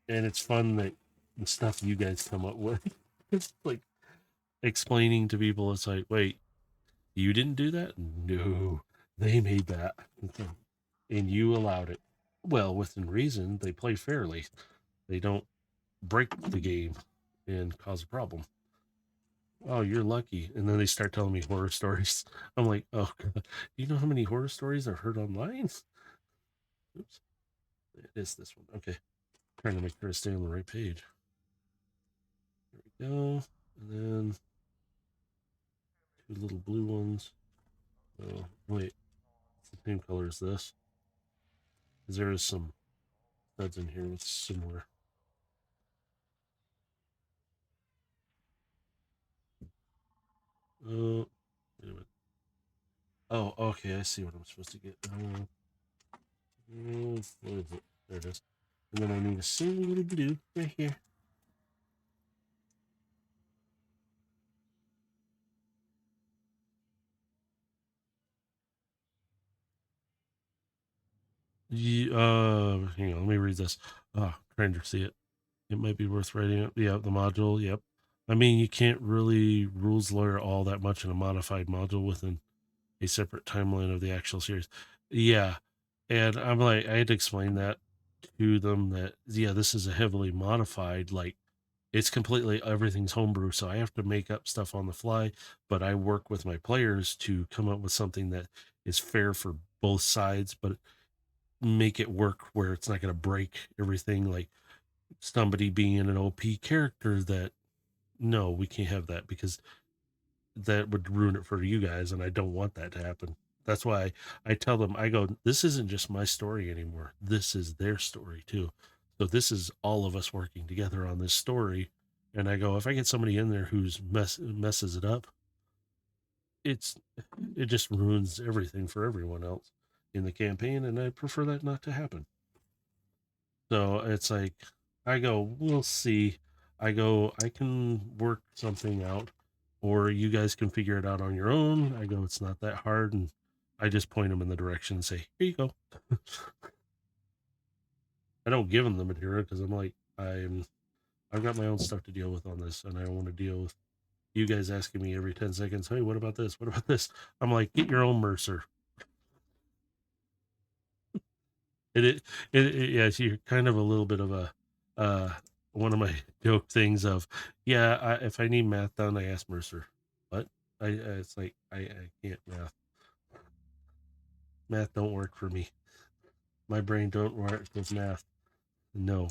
and it's fun that the stuff you guys come up with. It's like explaining to people. It's like, wait, you didn't do that? No, they made that, and you allowed it. Well, within reason, they play fairly. They don't break the game and cause a problem. Oh, you're lucky. And then they start telling me horror stories. I'm like, oh, God. You know how many horror stories I've heard online? Oops. It is this one. Okay. Trying to make sure I stay on the right page. There we go. And then 2 little blue ones. Oh, wait. It's the same color as this. Because there is some studs in here with similar. Oh, wait a minute. Oh, okay. I see what I'm supposed to get. What is it? There it is. And then I need a single little blue right here. Hang on, let me read this. Oh, trying to see it. It might be worth writing up. Yeah, the module. Yep. I mean, you can't really rules lawyer all that much in a modified module within a separate timeline of the actual series. Yeah. And I'm like, I had to explain that to them that, yeah, this is a heavily modified, like, it's completely everything's homebrew. So I have to make up stuff on the fly, but I work with my players to come up with something that is fair for both sides, but make it work where it's not going to break everything. Like somebody being an OP character that, no, we can't have that because that would ruin it for you guys. And I don't want that to happen. That's why I tell them, I go, this isn't just my story anymore. This is their story too. So this is all of us working together on this story. And I go, if I get somebody in there who's messes it up, it's it just ruins everything for everyone else in the campaign, and I prefer that not to happen. So it's like, I go, we'll see. I go, I can work something out, or you guys can figure it out on your own. I go, it's not that hard. And I just point them in the direction and say, here you go. I don't give them the material because I'm like, I've got my own stuff to deal with on this, and I don't want to deal with you guys asking me every 10 seconds, hey, what about this? What about this? I'm like, get your own Mercer. Yeah, so you're kind of a little bit of a uh one of my joke things of, yeah, if I need math done, I ask Mercer. But it's like I can't math don't work for me. My brain don't work with math. No.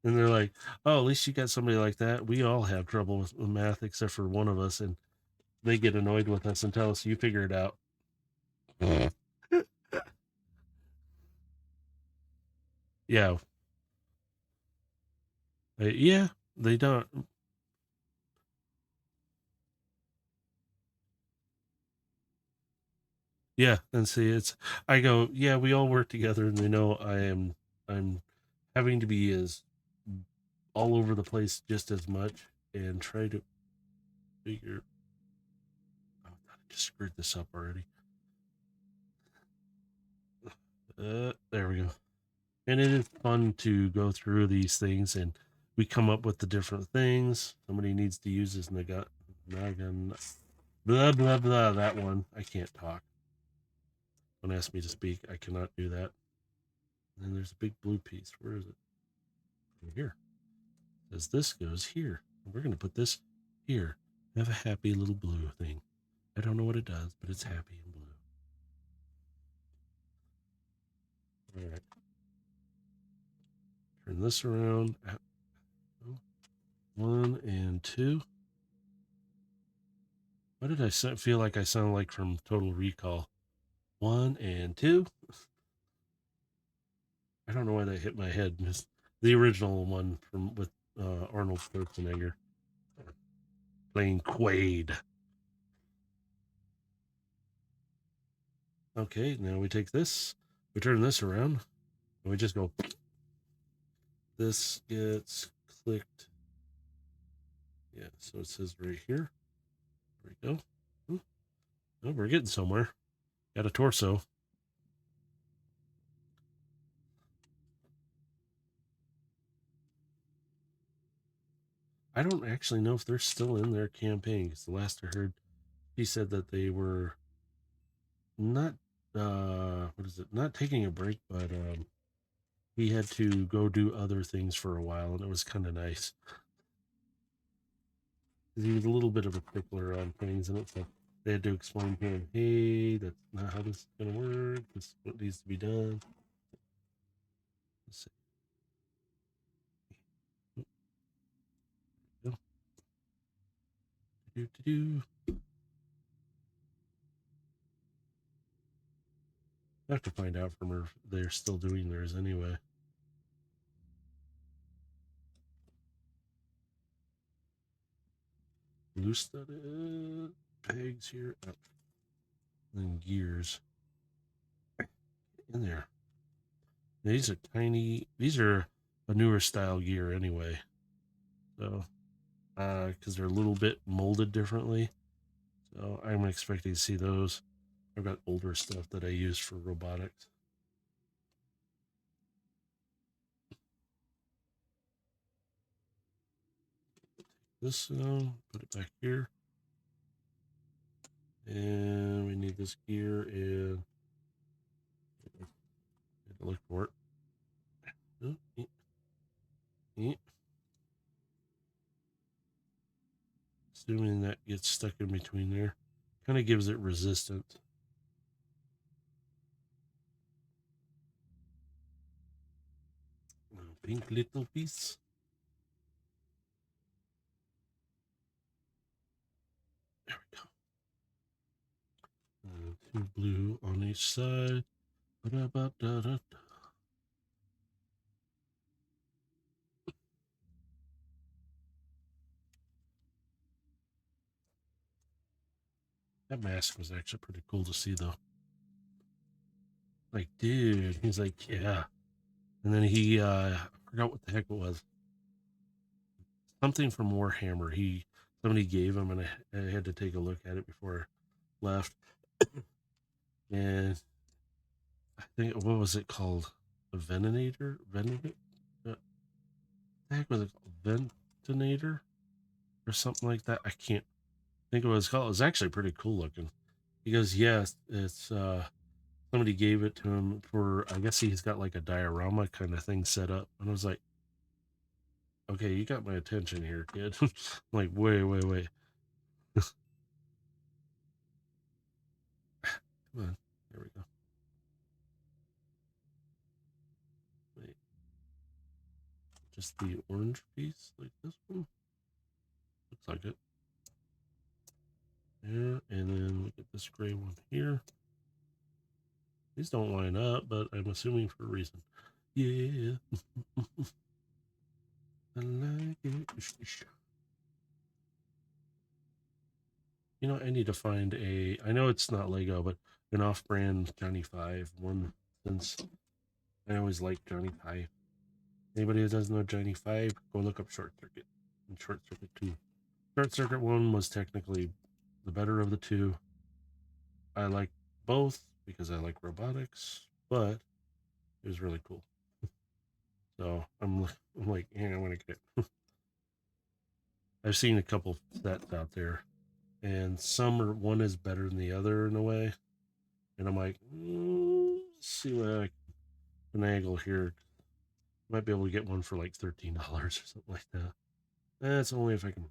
And they're like, oh, at least you got somebody like that. We all have trouble with math except for one of us, and they get annoyed with us and tell us, you figure it out. Yeah. Yeah, they don't. Yeah, and see, it's, I go, yeah, we all work together, and they know I'm having to be as all over the place just as much and try to figure. Oh, I just screwed this up already. There we go. And it is fun to go through these things, and we come up with the different things. Somebody needs to use this nagan, blah blah blah. That one I can't talk. Don't ask me to speak. I cannot do that. And then there's a big blue piece. Where is it? Over here. As this goes here. We're going to put this here. Have a happy little blue thing. I don't know what it does, but it's happy and blue. All right. Turn this around. One and two. What did I feel like I sound like from Total Recall? One and two. I don't know why that hit my head. It's the original one from with Arnold Schwarzenegger playing Quaid. Okay, now we take this, we turn this around, and we just go. This gets clicked. Yeah, so it says right here. There we go. Oh, we're getting somewhere. Got a torso. I don't actually know if they're still in their campaign because the last I heard, he said that they were not, what is it? Not taking a break, but he had to go do other things for a while, and it was kind of nice. He was a little bit of a stickler on things, and it's like they had to explain to him, hey, that's not how this is going to work. This is what needs to be done. Let's see. Oh, do, do, do. I have to find out from her if they're still doing theirs anyway. Loose that pegs here, up, then gears in there. These are tiny. These are a newer style gear anyway. So, because they're a little bit molded differently. So I'm expecting to see those. I've got older stuff that I use for robotics. this put it back here. And we need this gear and look for it. Oh, assuming that gets stuck in between there. Kind of gives it resistance. Pink little piece. There we go. Two blue on each side. Ba-da-ba-da-da-da. That mask was actually pretty cool to see, though. Like, dude, he's like, yeah. And then he, I forgot what the heck it was. Something from Warhammer. Somebody gave him, and I had to take a look at it before I left. And I think, what was it called? A Venator? Venator? What the heck was it called? Ventinator? Or something like that? I can't think of what it's called. It was actually pretty cool looking. He goes, yes, it's, somebody gave it to him for, I guess he's got like a diorama kind of thing set up. And I was like, okay, you got my attention here, kid. I'm like, wait. Come on. There we go. Wait. Just the orange piece like this one? Looks like it. There. And then we get this gray one here. These don't line up, but I'm assuming for a reason. Yeah. I like it. You know, I need to find I know it's not Lego, but an off brand Johnny Five one, since I always liked Johnny Five. Anybody who doesn't know Johnny Five, go look up Short Circuit and Short Circuit 2. Short Circuit 1 was technically the better of the two. I like both because I like robotics, but it was really cool. So I'm like, yeah, I want to get it. I've seen a couple sets out there, and one is better than the other in a way. And I'm like, see what I can finagle here. Might be able to get one for like $13 or something like that. That's only if I can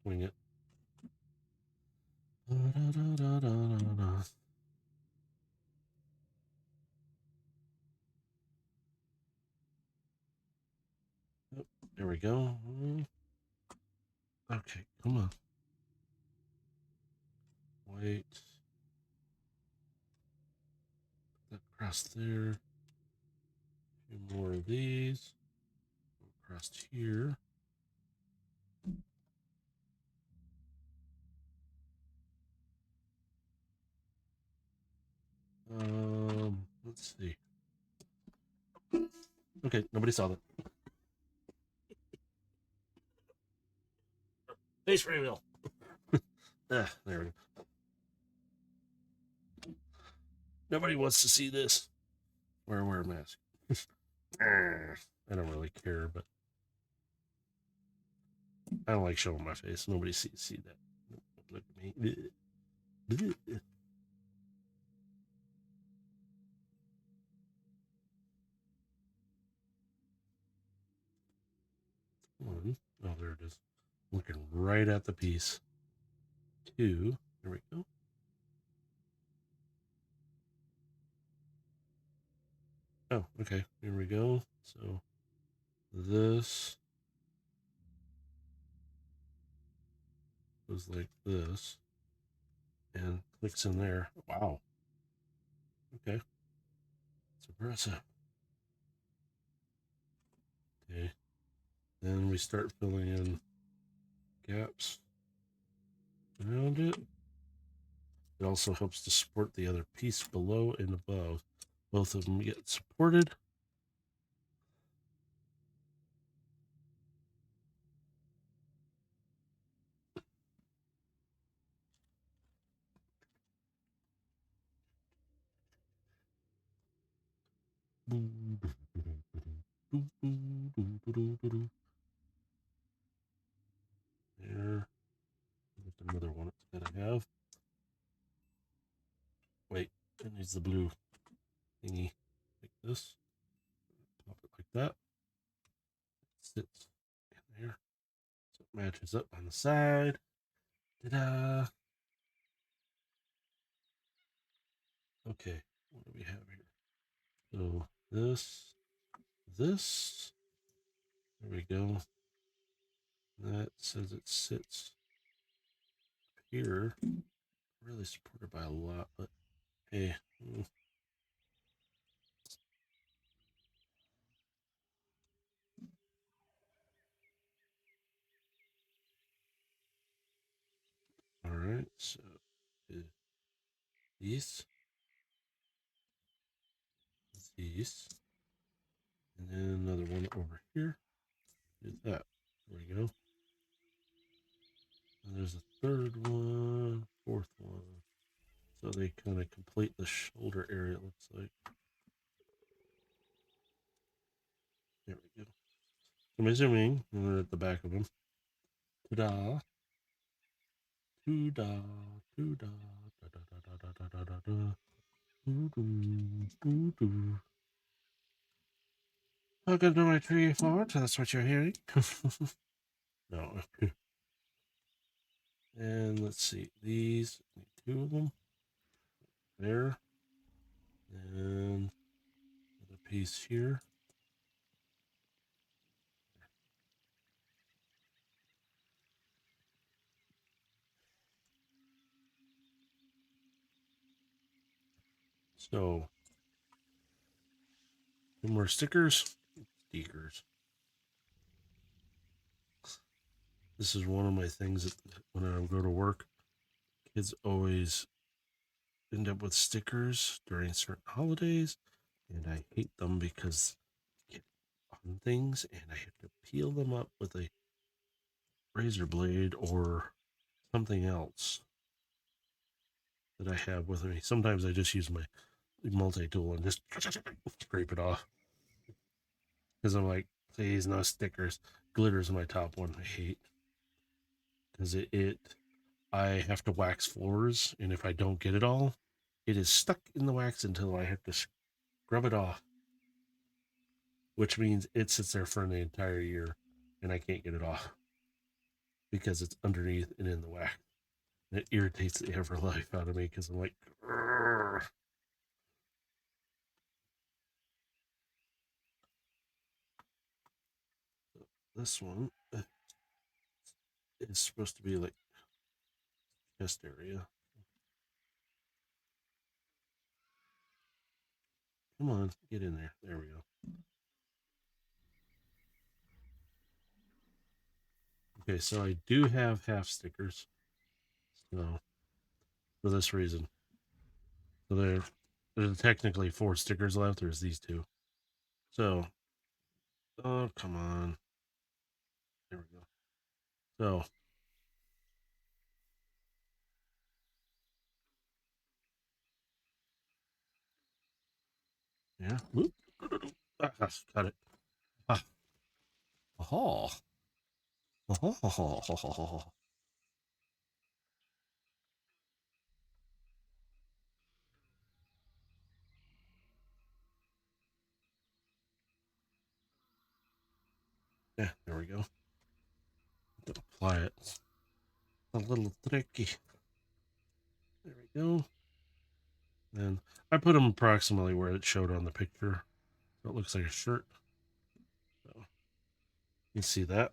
wing it. Oh, there we go. Okay, come on. Wait. Put that across there. A few more of these. Across here. Let's see. Okay, nobody saw that. Face reveal. There we go. Nobody wants to see this. Wear a mask. I don't really care, but I don't like showing my face. Nobody see that. Look at me. One. Oh, there it is. Looking right at the piece. Two. There we go. Oh, okay. Here we go. So this goes like this and clicks in there. Wow. Okay. It's impressive. Okay. Then we start filling in gaps around it. It also helps to support the other piece below and above. Both of them get supported. Use the blue thingy like this. Pop it like that. It sits in there. So it matches up on the side. Ta-da! Okay, what do we have here? So this, there we go. That says it sits here. Really supported by a lot, but hey. All right, so these, and then another one over here. Do that. There we go. And there's a third one, fourth one. So they kind of complete the shoulder area, it looks like. There we go. So I'm zooming, and then at the back of them. Ta-da. Ta-da. Ta-da. Da-da-da-da-da-da-da-da. Doo-doo. Welcome to my tree fort. That's what you're hearing. No. And let's see. These, two of them. There. And another piece here. So, two more stickers. Stickers. This is one of my things that when I go to work, kids always end up with stickers during certain holidays, and I hate them because they get on things, and I have to peel them up with a razor blade or something else that I have with me. Sometimes I just use my multi-tool and just scrape it off because I'm like, please, no stickers. Glitter's my top one. I hate because I have to wax floors, and if I don't get it all, it is stuck in the wax until I have to scrub it off, which means it sits there for an entire year, and I can't get it off because it's underneath and in the wax. And it irritates the ever life out of me because I'm like, "Grr." This one is supposed to be like chest area. Come on, get in there. There we go. Okay, so I do have half stickers. So for this reason. So there's technically 4 stickers left. There's these 2. So, oh, come on. There we go. So, yeah. Whoop. Ah, got it. Ah. Oh. Oh. Yeah, there we go. To apply it. It's a little tricky. There we go. And I put them approximately where it showed on the picture. So it looks like a shirt. So you see that.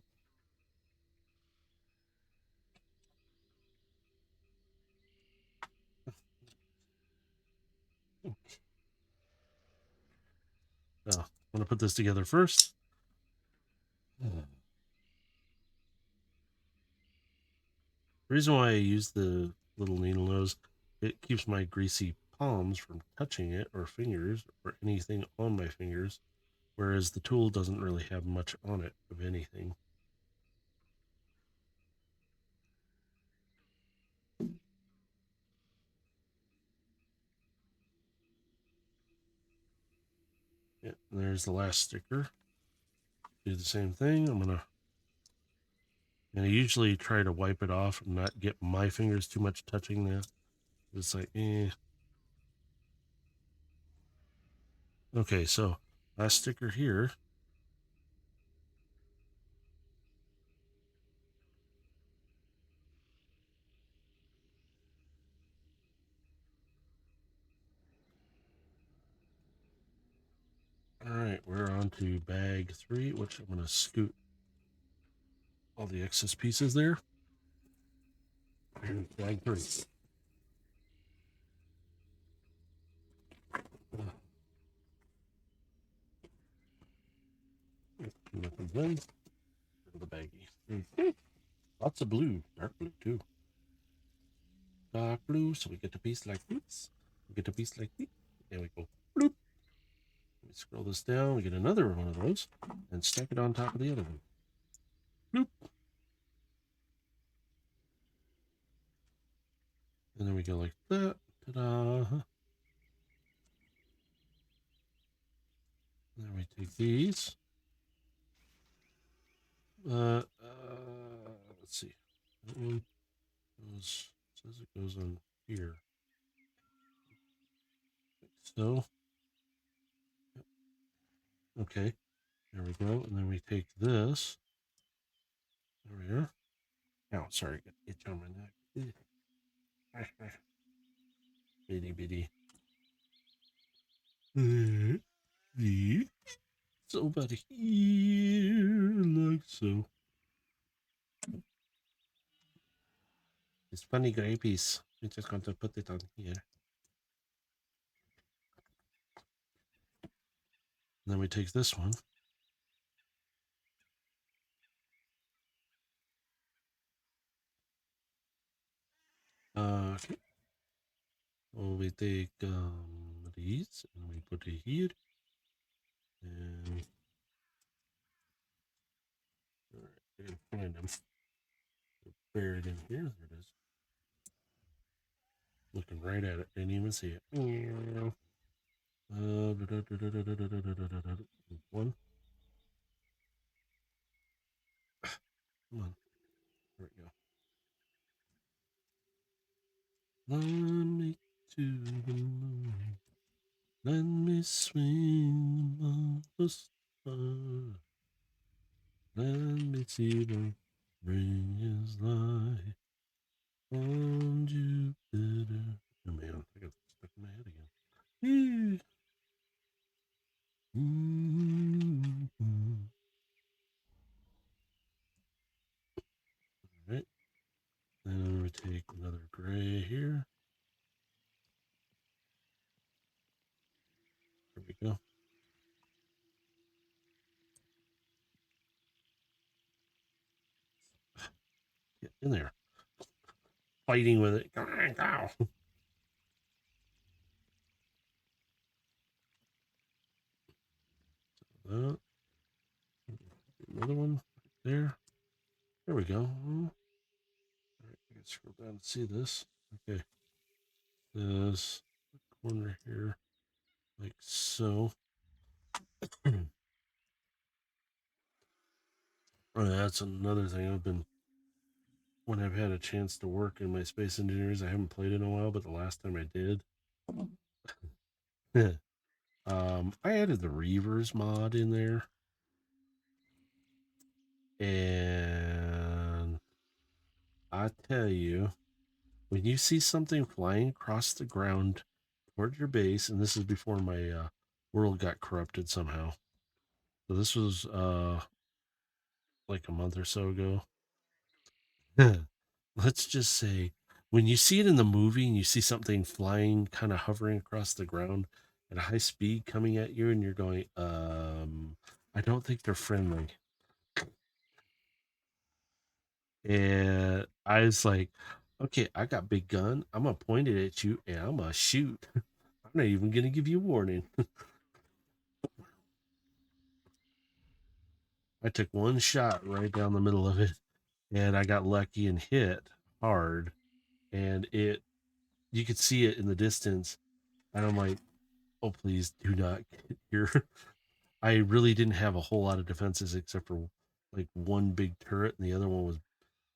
So I'm going to put this together first. The reason why I use the little needle nose, it keeps my greasy palms from touching it or fingers or anything on my fingers, whereas the tool doesn't really have much on it of anything. Yeah, and there's the last sticker. Do the same thing. And I usually try to wipe it off and not get my fingers too much touching that. It's like, eh. Okay, so last sticker here. All right, we're on to bag 3, which I'm going to scoot all the excess pieces there. Bag 3. Nothing blends. The baggie. Lots of blue, dark blue too. Dark blue, so we get a piece like this. We get a piece like this. There we go. Bloop. Let me scroll this down. We get another one of those and stack it on top of the other one. Bloop. And then we go like that. Ta-da. Then we take these. Let's see. That one goes, says it goes on here. Like so. Yep. Okay. There we go. And then we take this. There we are. Oh, sorry. Got itch on my neck. Bitty bitty. The so about here, like so. It's funny gray piece. I'm just going to put it on here. And then we take this one. Okay. Well, we take these and we put it here. And all right, I gotta find them. They're buried in here. There it is. Looking right at it. Didn't even see it. One. Come on. There we go. Fly me to the moon. Let me swim on the star. Let me see the ring is light on Jupiter. Oh man, I got stuck in my head again. All right. Then we take another gray here. There we go. Get in there. Fighting with it. That. Another one there. There we go. All right, I can scroll down and see this. Okay. This corner here, like so. Oh, that's another thing I've been when I've had a chance to work in my space engineers. I haven't played in a while, but the last time I did, I added the Reavers mod in there, and I tell you, when you see something flying across the ground toward your base, and this is before my world got corrupted somehow. So this was like a month or so ago. Let's just say when you see it in the movie and you see something flying, kind of hovering across the ground at a high speed coming at you, and you're going, I don't think they're friendly. And I was like, okay, I got big gun. I'm gonna point it at you and I'm gonna shoot. I'm not even gonna give you a warning. I took one shot right down the middle of it, and I got lucky and hit hard. And it, you could see it in the distance. And I'm like, oh, please do not get here. I really didn't have a whole lot of defenses except for like one big turret, and the other one was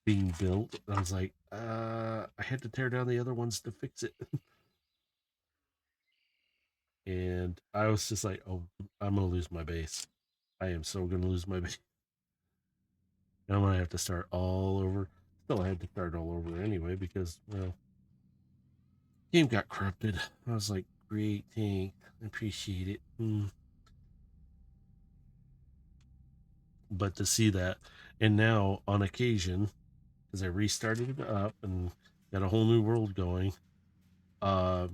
being built. And I was like, I had to tear down the other ones to fix it. And I was just like, oh, I'm gonna lose my base. I am so gonna lose my base. And I'm gonna have to start all over. Still, I had to start all over anyway because, well, game got corrupted. I was like, great, thank, appreciate it. But to see that, and now on occasion, because I restarted it up and got a whole new world going, uh,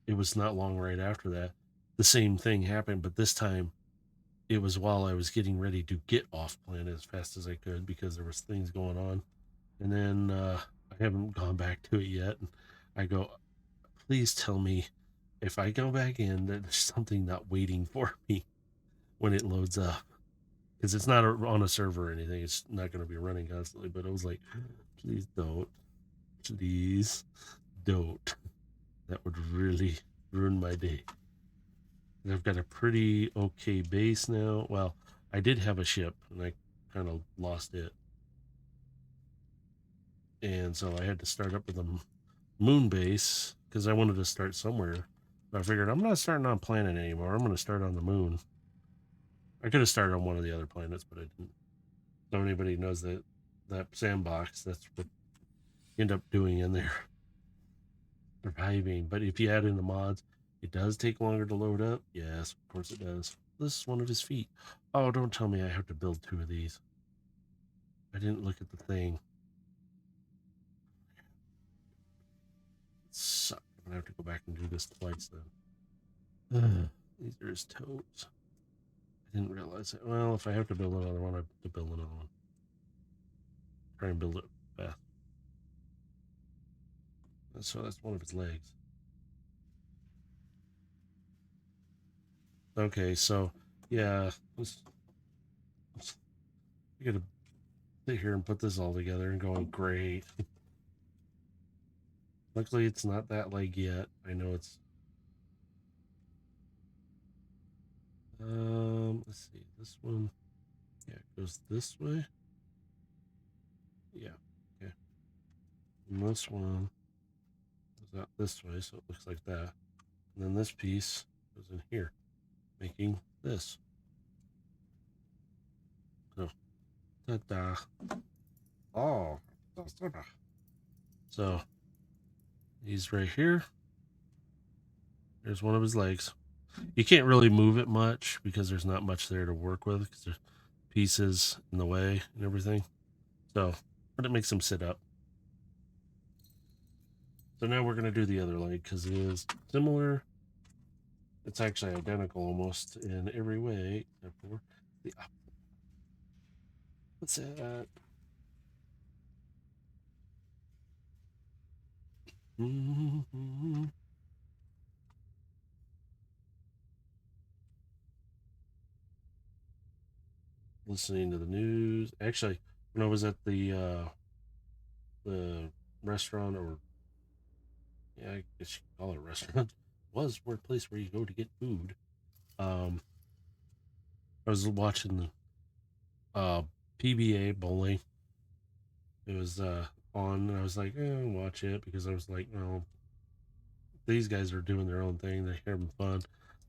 it was not long right after that. The same thing happened, but this time it was while I was getting ready to get off planet as fast as I could because there was things going on. And then I haven't gone back to it yet. And I go, please tell me if I go back in that there's something not waiting for me when it loads up. Because it's not on a server or anything. It's not going to be running constantly. But I was like, please don't. Please don't. That would really ruin my day. And I've got a pretty okay base now. Well, I did have a ship and I kind of lost it. And so I had to start up with a moon base because I wanted to start somewhere. But I figured I'm not starting on planet anymore. I'm going to start on the moon. I could have started on one of the other planets, but I didn't. So anybody knows that sandbox, that's what you end up doing in there, surviving. But if you add in the mods, it does take longer to load up. Yes, of course it does. This is one of his feet. Oh, don't tell me I have to build two of these. I didn't look at the thing. Suck. I'm gonna have to go back and do this twice then. These are his toes. I didn't realize it. Well, if I have to build another one, I have to build another one. Try and build it fast. So that's one of his legs. Okay, so yeah, I gotta sit here and put this all together and going great. Luckily, it's not that leg yet. I know it's. Let's see. This one, yeah, it goes this way. Yeah, okay. And this one goes out this way, so it looks like that. And then this piece goes in here, making this. So, ta-da. Oh, so he's right here. There's one of his legs. You can't really move it much because there's not much there to work with because there's pieces in the way and everything. So, but it makes him sit up. So now we're going to do the other leg because it is similar. It's actually identical almost in every way except for the up. What's that? Mm-hmm. Listening to the news. Actually, when I was at the restaurant, or yeah, I guess you could call it a restaurant, was where a place where you go to get food. Um, I was watching PBA bowling. It was on, and I was like, I'll watch it because I was like, well, these guys are doing their own thing. They're having fun,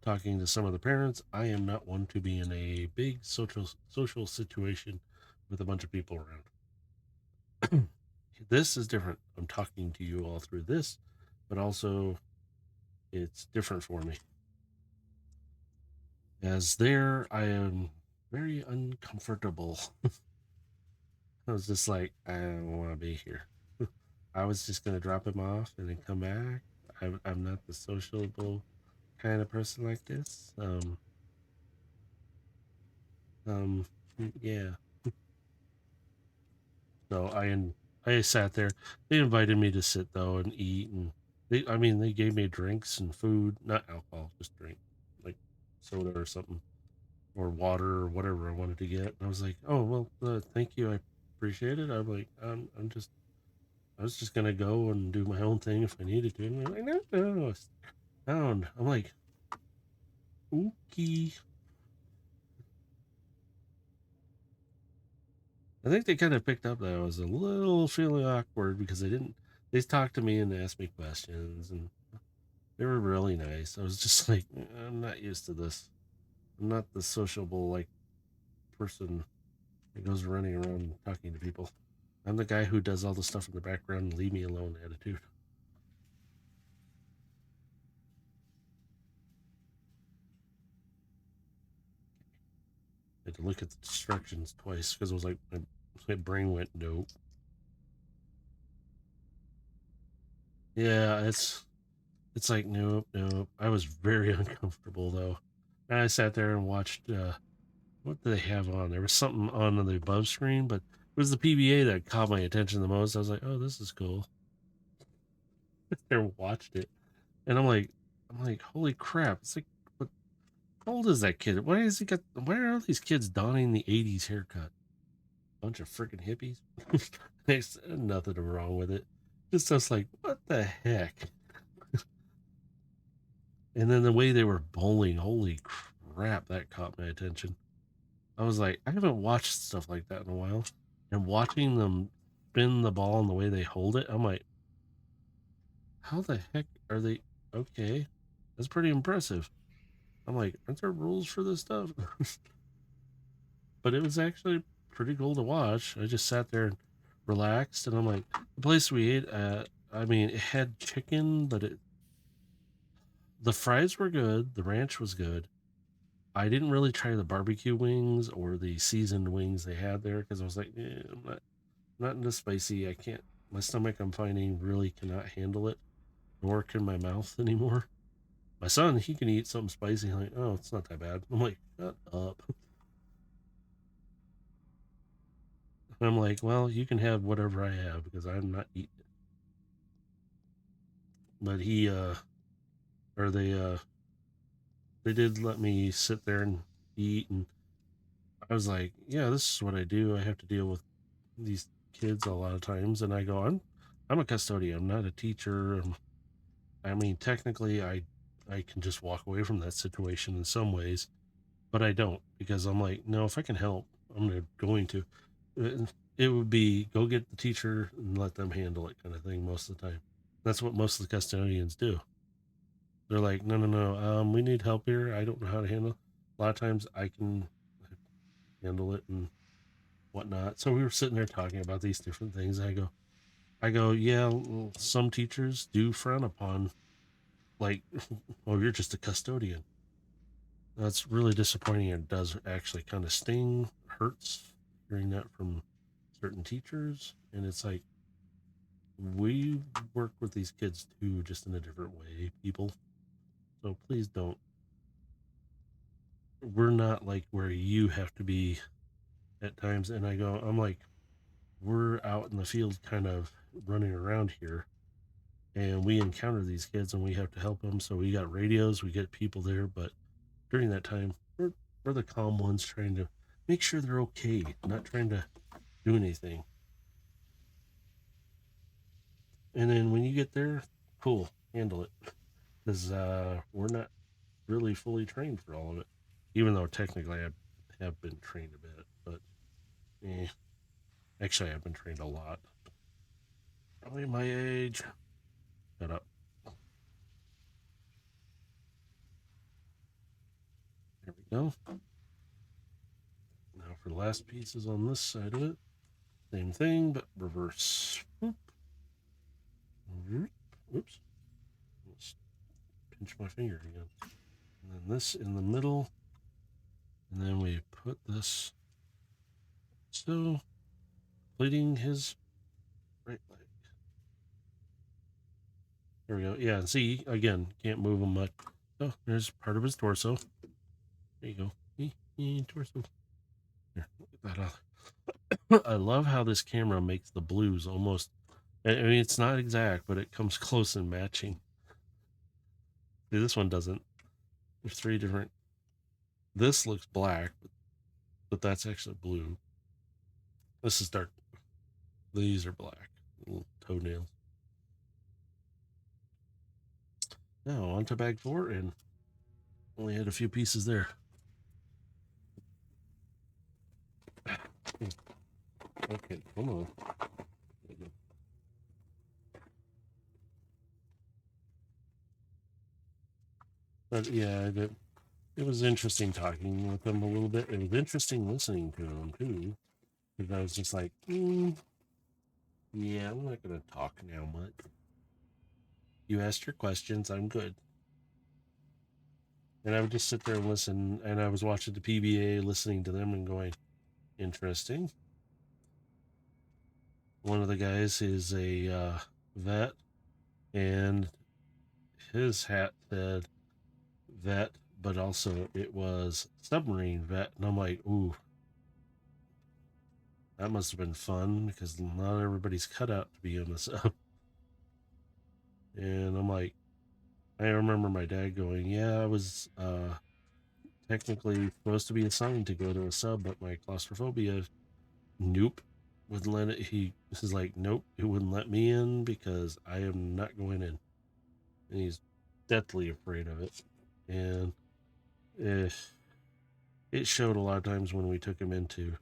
talking to some of the parents. I am not one to be in a big social situation with a bunch of people around. This is different. I'm talking to you all through this, but also it's different for me. As there, I am very uncomfortable. I was just like, I don't want to be here. I was just gonna drop him off and then come back. I'm not the sociable kind of person like this. Um, yeah. So I sat there. They invited me to sit though and eat, and I mean, they gave me drinks and food, not alcohol, just drink, like soda or something, or water or whatever I wanted to get. And I was like, oh well, thank you, I appreciate it. I'm like, I was just gonna go and do my own thing if I needed to. And they're like, no, no, down. I'm like, okay. I think they kind of picked up that I was a little feeling awkward because they didn't. They talked to me and asked me questions, and They were really nice. I was just like, I'm not used to this. I'm not the sociable like person that goes running around talking to people. I'm the guy who does all the stuff in the background and leave me alone attitude. I had to look at the instructions twice because it was like my brain went nope. Yeah, it's like nope, nope. I was very uncomfortable though. And I sat there and watched what did they have on? There was something on the above screen, but it was the PBA that caught my attention the most. I was like, oh, this is cool. There watched it. And I'm like, holy crap. It's like what how old is that kid? Why are all these kids donning the 80s haircut? Bunch of freaking hippies. There's nothing wrong with it. Just us like, what the heck? And then the way they were bowling, holy crap, that caught my attention. I was like, I haven't watched stuff like that in a while. And watching them spin the ball and the way they hold it, I'm like, how the heck are they? Okay, that's pretty impressive. I'm like, aren't there rules for this stuff? But it was actually pretty cool to watch. I just sat there and relaxed, and I'm like, the place we ate at, I mean, it had chicken, but the fries were good, the ranch was good. I didn't really try the barbecue wings or the seasoned wings they had there because I was like, I'm not into spicy. I can't. My stomach, I'm finding, really cannot handle it, nor can my mouth anymore. My son, he can eat something spicy. I'm like, oh, it's not that bad. I'm like, shut up. And I'm like, well, you can have whatever I have because I'm not eating it. But or they did let me sit there and eat, and I was like, yeah, this is what I do. I have to deal with these kids a lot of times, and I go, I'm a custodian. I'm not a teacher. I mean, technically, I can just walk away from that situation in some ways, but I don't because I'm like, no, if I can help, I'm going to. It would be go get the teacher and let them handle it, kind of thing. Most of the time, that's what most of the custodians do. They're like, no, no, no, we need help here. I don't know how to handle it. A lot of times I can handle it and whatnot. So we were sitting there talking about these different things. I go, yeah, well, some teachers do frown upon, like, oh, you're just a custodian. That's really disappointing. It does actually kind of sting, hurts hearing that from certain teachers. And it's like, we work with these kids too, just in a different way, people. So please don't. We're not like where you have to be at times. And I'm like, we're out in the field kind of running around here and we encounter these kids and we have to help them. So we got radios, we get people there. But during that time, we're the calm ones trying to make sure they're okay, not trying to do anything. And then when you get there, cool, handle it. Because we're not really fully trained for all of it. Even though technically I have been trained a bit. But actually, I've been trained a lot. Probably my age. Shut up. There we go. Now for the last pieces on this side of it. Same thing, but reverse. Oops. Let's pinch my finger again. And then this in the middle. And then we put this. So, completing his right leg. There we go. Yeah, and see, again, can't move him much. So, there's part of his torso. There you go. Torso. Here, get that out. I love how this camera makes the blues almost. I mean, it's not exact, but it comes close in matching. See, this one doesn't. There's three different. This looks black, but that's actually blue. This is dark. These are black. Little toenails. Now on to bag 4, and only had a few pieces there. Okay, hold on. But yeah, it was interesting talking with them a little bit. It was interesting listening to them too, because I was just like, yeah, I'm not gonna talk now much. You asked your questions, I'm good. And I would just sit there and listen. And I was watching the PBA, listening to them and going, interesting. One of the guys is a vet, and his hat said vet, but also it was submarine vet. And I'm like, ooh, that must have been fun because not everybody's cut out to be on the sub. And I'm like, I remember my dad going, yeah, I was technically supposed to be assigned to go to a sub, but my claustrophobia, nope, wouldn't let it. He is like, nope, it wouldn't let me in because I am not going in. And he's deathly afraid of it. And if it showed a lot of times when we took him into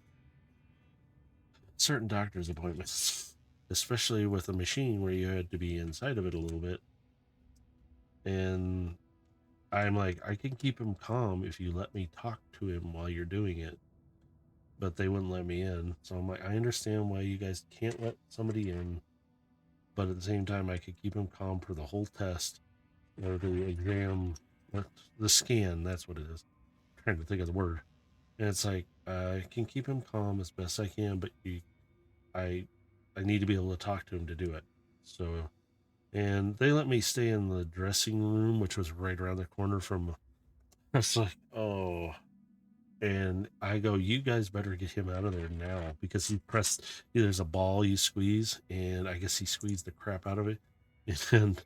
certain doctor's appointments, especially with a machine where you had to be inside of it a little bit. And I'm like, I can keep him calm if you let me talk to him while you're doing it. But they wouldn't let me in. So I'm like, I understand why you guys can't let somebody in. But at the same time, I could keep him calm for the whole test or the exam, the scan. That's what it is. I'm trying to think of the word. And it's like, I can keep him calm as best I can, but I, I need to be able to talk to him to do it. So, and they let me stay in the dressing room, which was right around the corner from. It's like, oh, and I go, you guys better get him out of there now because he pressed. There's a ball you squeeze, and I guess he squeezed the crap out of it. And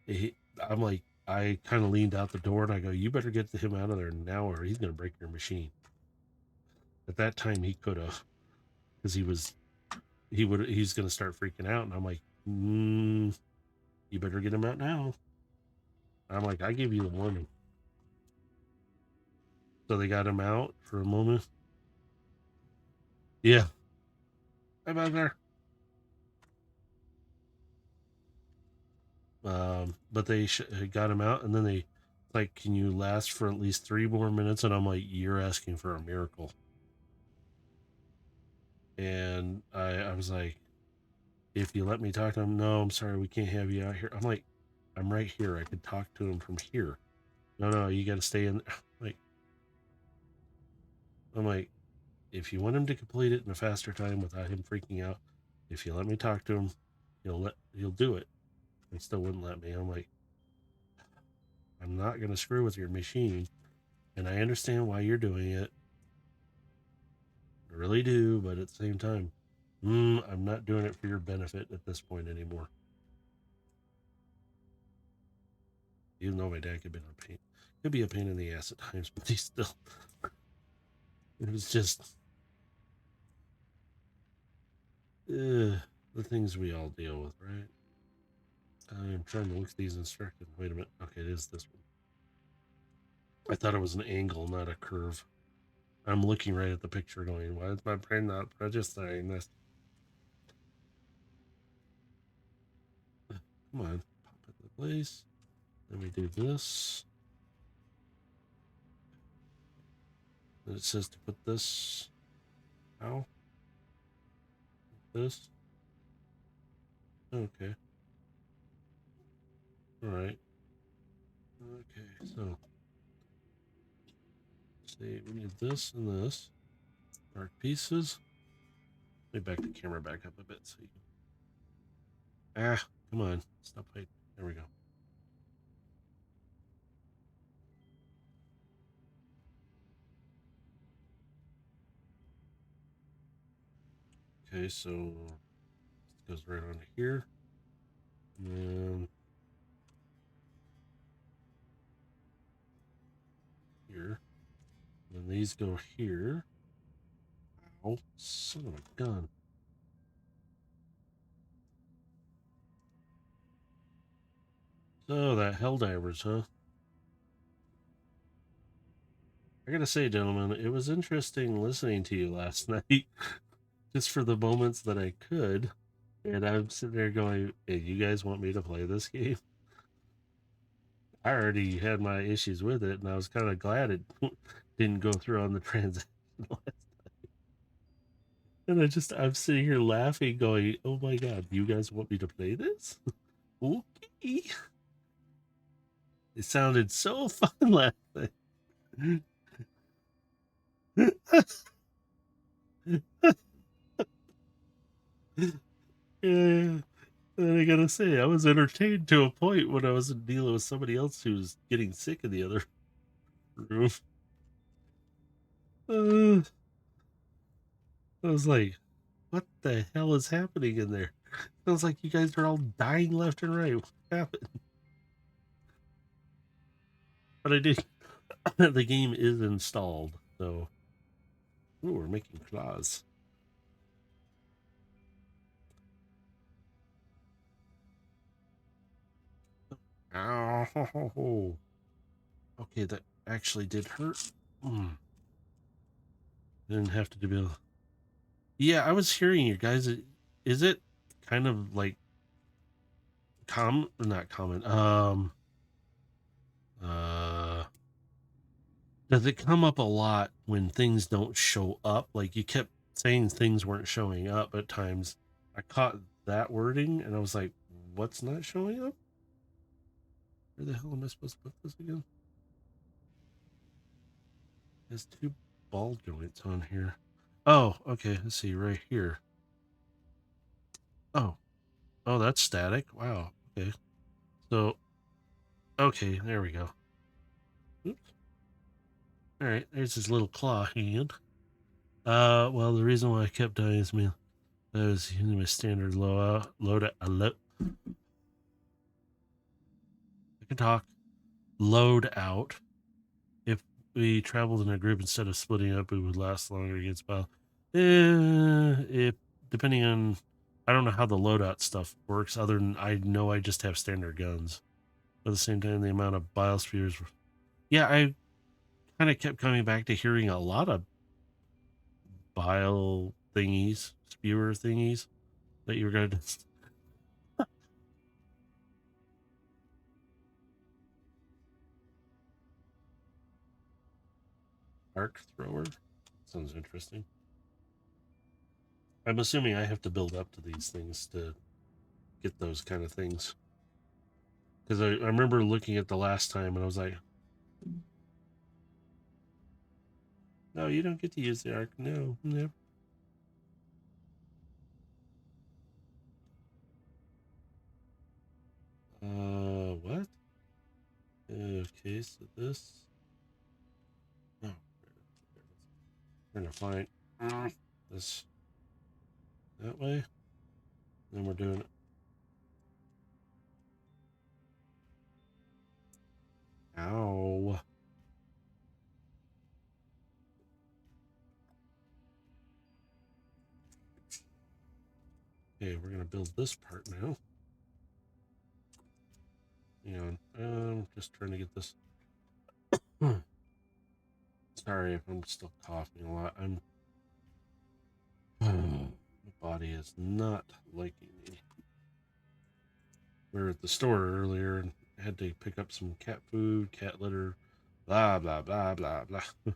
he, I'm like, I kind of leaned out the door and I go, you better get him out of there now, or he's gonna break your machine. At that time, he could have, because he's gonna start freaking out, and I'm like, you better get him out now. I'm like, I gave you the warning. So they got him out for a moment. Yeah, I'm out there. But they got him out, and then they like, can you last for at least 3 more minutes? And I'm like, you're asking for a miracle. And I was like, if you let me talk to him, no, I'm sorry, we can't have you out here. I'm like, I'm right here. I could talk to him from here. No, you got to stay in. Like, I'm like, if you want him to complete it in a faster time without him freaking out, if you let me talk to him, he'll do it. He still wouldn't let me. I'm like, I'm not gonna screw with your machine, and I understand why you're doing it. I really do, but at the same time, I'm not doing it for your benefit at this point anymore. Even though my dad could be a pain in the ass at times, but he still, it was just the things we all deal with, right? I'm trying to look at these instructions. Wait a minute. Okay, it is this one. I thought it was an angle, not a curve. I'm looking right at the picture going, why is my brain not registering this? Come on, pop it into place. Then we do this. Then it says to put this. How? This. Okay. All right. Okay, so see, we need this and this. Dark pieces. Let me back the camera back up a bit so you can. Come on. Stop fighting. There we go. Okay, so this goes right on here. And here. And these go here. Oh, son of a gun. So that Helldivers, huh? I gotta say, gentlemen, it was interesting listening to you last night, just for the moments that I could. And I'm sitting there going, hey, you guys want me to play this game? I already had my issues with it, and I was kind of glad it didn't go through on the transaction. And I'm sitting here laughing, going, "Oh my god, you guys want me to play this?" Okay. It sounded so fun last night. Yeah. And I gotta say, I was entertained to a point when I was dealing with somebody else who was getting sick in the other room. Uh, I was like, what the hell is happening in there? Sounds like you guys are all dying left and right. What happened? But I did. The game is installed, so. Ooh, we're making claws. Ow. Okay, that actually did hurt. Didn't have to do. Yeah, I was hearing you guys. Is it kind of like not common. Uh does it come up a lot when things don't show up? Like you kept saying things weren't showing up at times. I caught that wording and I was like, what's not showing up? Where the hell am I supposed to put this again? There's two ball joints on here. Oh, okay. Let's see right here. Oh, oh, that's static. Wow. Okay. So, okay, there we go. Oops. All right, there's his little claw hand. Well, the reason why I kept dying is me. I was using my standard I can talk. Load out. If we traveled in a group instead of splitting up, we would last longer against battle. If depending on, I don't know how the loadout stuff works. Other than I know I just have standard guns. But at the same time, the amount of bile spewers. Yeah, I kind of kept coming back to hearing a lot of bile thingies, spewer thingies that you were going to. Arc thrower. Sounds interesting. I'm assuming I have to build up to these things to get those kind of things. Because I remember looking at the last time and I was like, no, you don't get to use the arc. No, no. What? Okay, so this. Oh, we're gonna find this that way. Then we're doing it. Ow. Okay, we're gonna build this part now. Hang on. Just trying to get this. Sorry if I'm still coughing a lot. My body is not liking me. We were at the store earlier and had to pick up some cat food, cat litter, blah blah blah blah blah.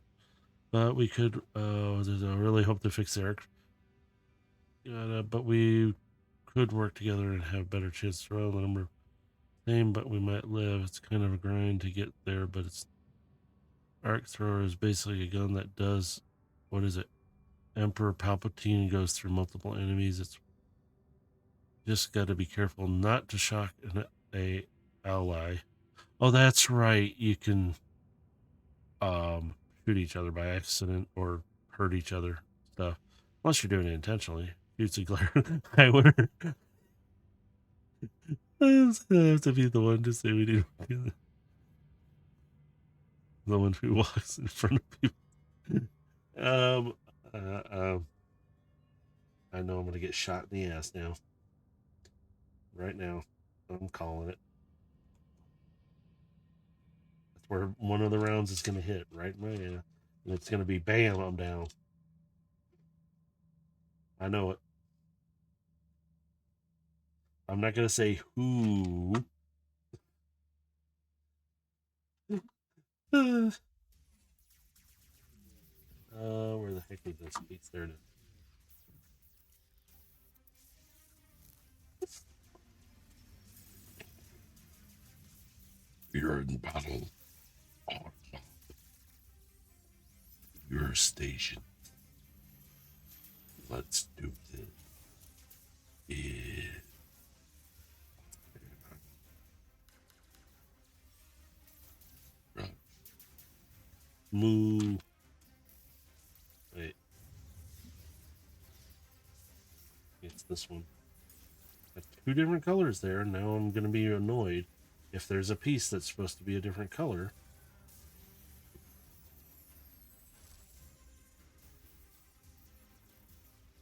But we could. I really hope to fix Eric. But we could work together and have better chance to roll the number. Same, but we might live. It's kind of a grind to get there, but it's arc thrower is basically a gun that does what is it? Emperor Palpatine goes through multiple enemies. It's just got to be careful not to shock a ally. Oh, that's right. You can shoot each other by accident or hurt each other stuff. Unless you're doing it intentionally. Shoots a glare. I would I have to be the one to say we do the one who walks in front of people. Um, uh, um, I know I'm gonna get shot in the ass now. Right now, I'm calling it. That's where one of the rounds is gonna hit right in my ass, and it's gonna be bam. I'm down. I know it. I'm not gonna say who. Where the heck is this piece? There it is. You're in battle on your station. Let's do this. Yeah. Right. Moo. Wait. It's this one. Got two different colors there. Now I'm going to be annoyed if there's a piece that's supposed to be a different color.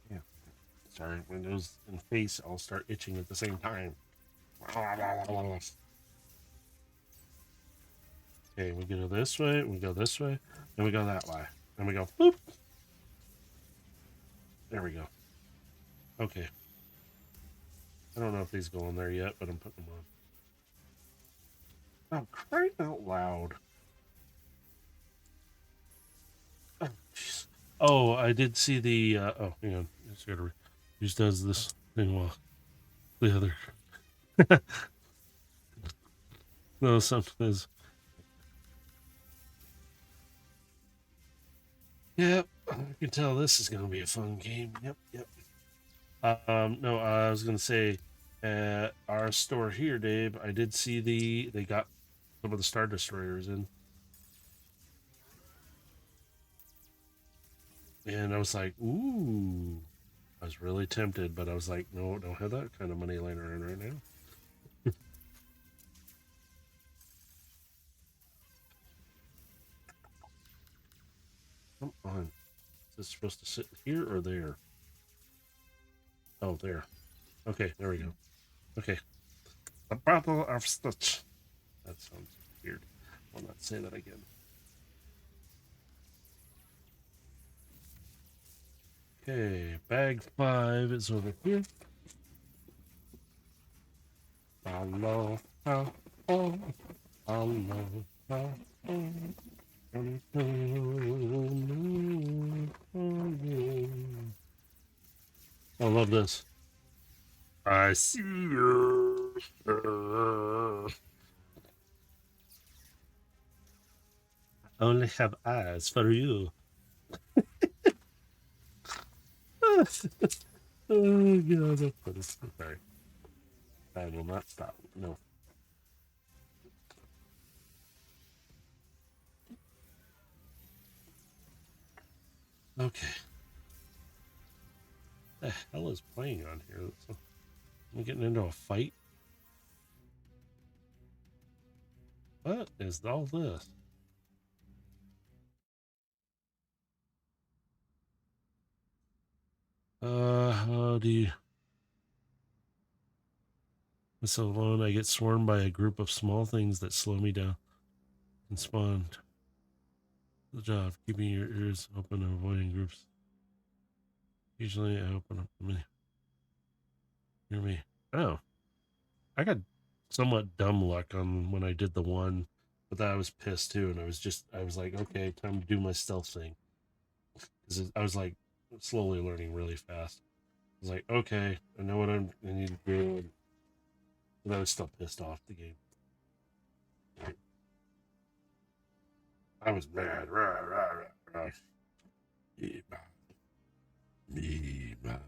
Yeah. Sorry, Windows and face all start itching at the same time. Okay, we go this way, we go this way, and we go that way. And we go boop. There we go. Okay. I don't know if these go on there yet, but I'm putting them on. Oh, crying out loud. Oh, jeez. Oh, I did see the, oh, hang on. Just does this thing while the other. No, sometimes. Yep, I can tell this is going to be a fun game. Yep, yep. No, I was going to say, at our store here, Dave, I did see they got some of the Star Destroyers in. And I was like, ooh. I was really tempted, but I was like, no, don't have that kind of money laying around right now. Come on. Is this supposed to sit here or there? Oh, there. Okay, there we go. Okay. The Battle of Stitch. That sounds weird. I'll not say that again. Okay, bag 5 is over here. Hello, hello, hello, hello. I love this. I see you. Only have eyes for you. Oh god, that's sorry. I will not stop. No. Okay. The hell is playing on here? I'm getting into a fight. What is all this? How do you? So alone, I get swarmed by a group of small things that slow me down and spawn. The job, keeping your ears open and avoiding groups. Usually, I open up the menu. Hear me? Oh, I got somewhat dumb luck on when I did the one, but then I was pissed too, and I was like, okay, time to do my stealth thing, because I was like slowly learning really fast. I was like, okay, I know what I need to do, but I was still pissed off the game. I was mad. Rah, rah, rah, rah. Me mad. Me mad.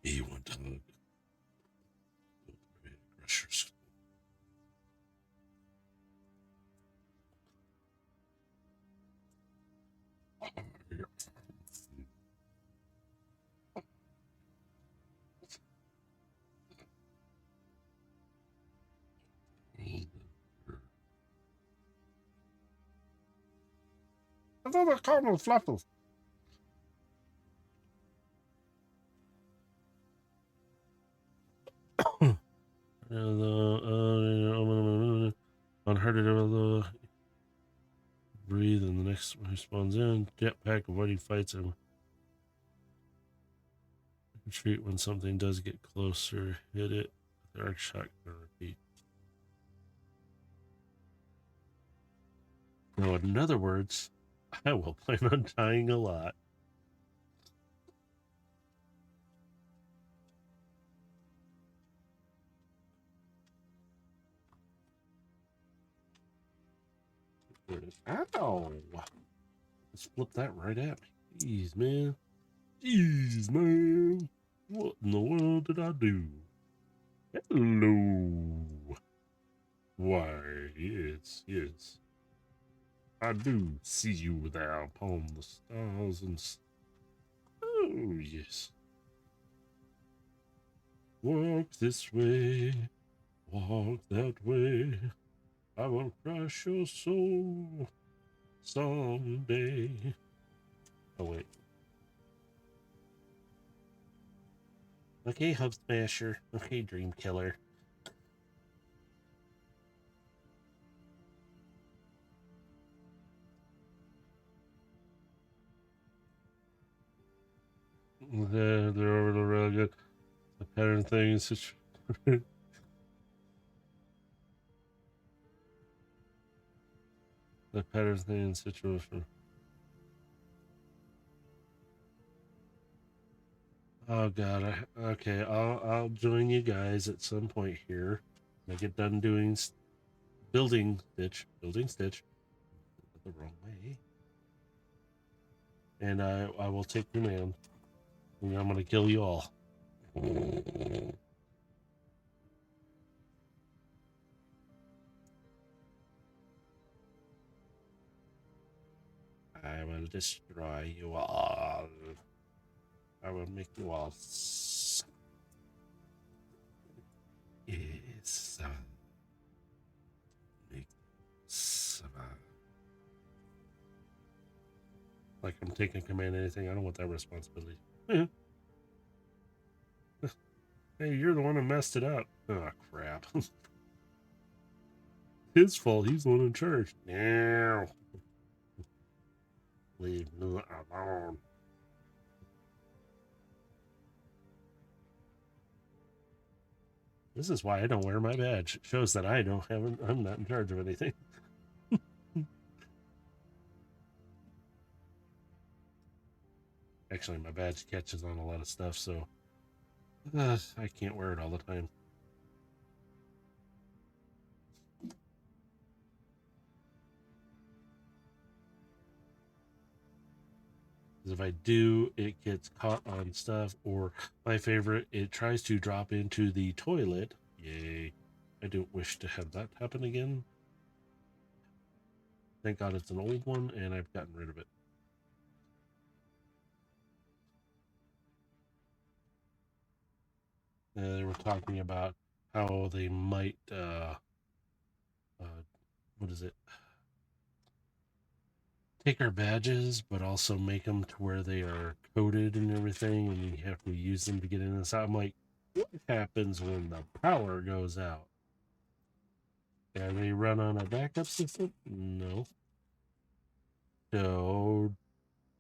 He want to hug. Crushers. I thought I called him Fluffles. Unheard of breathe, and the next one who spawns in. Jetpack, avoiding fights, and retreat when something does get closer. Hit it with Third shot gonna repeat. No, in other words, I will plan on dying a lot. Ow! Let's flip that right at me. Jeez, man. Jeez, man. What in the world did I do? Hello. Why, yes, yes. I do see you there upon the stars and... Oh, yes. Walk this way, walk that way. I will crush your soul someday. Oh, wait. Okay, Hub Smasher. Okay, Dream Killer. They're really good. The pattern thing is such... the pattern thing is situation. Oh god. Okay, I'll join you guys at some point here. When I get done doing building Stitch the wrong way, and I will take command. And I'm gonna kill you all. I will destroy you all. I will make you all. Yes. Make survive. Like I'm taking command of anything. I don't want that responsibility. Hey, you're the one who messed it up. Oh, crap. His fault. He's the one in charge. Now. Leave me alone. This is why I don't wear my badge. It shows that I'm not in charge of anything. Actually, my badge catches on a lot of stuff, so I can't wear it all the time. If I do, it gets caught on stuff, or my favorite, it tries to drop into the toilet. Yay. I don't wish to have that happen again. Thank God it's an old one, and I've gotten rid of it. They were talking about how they might, what is it? Take our badges, but also make them to where they are coded and everything, and you have to use them to get in this. I'm like, what happens when the power goes out? Can they run on a backup system? No. So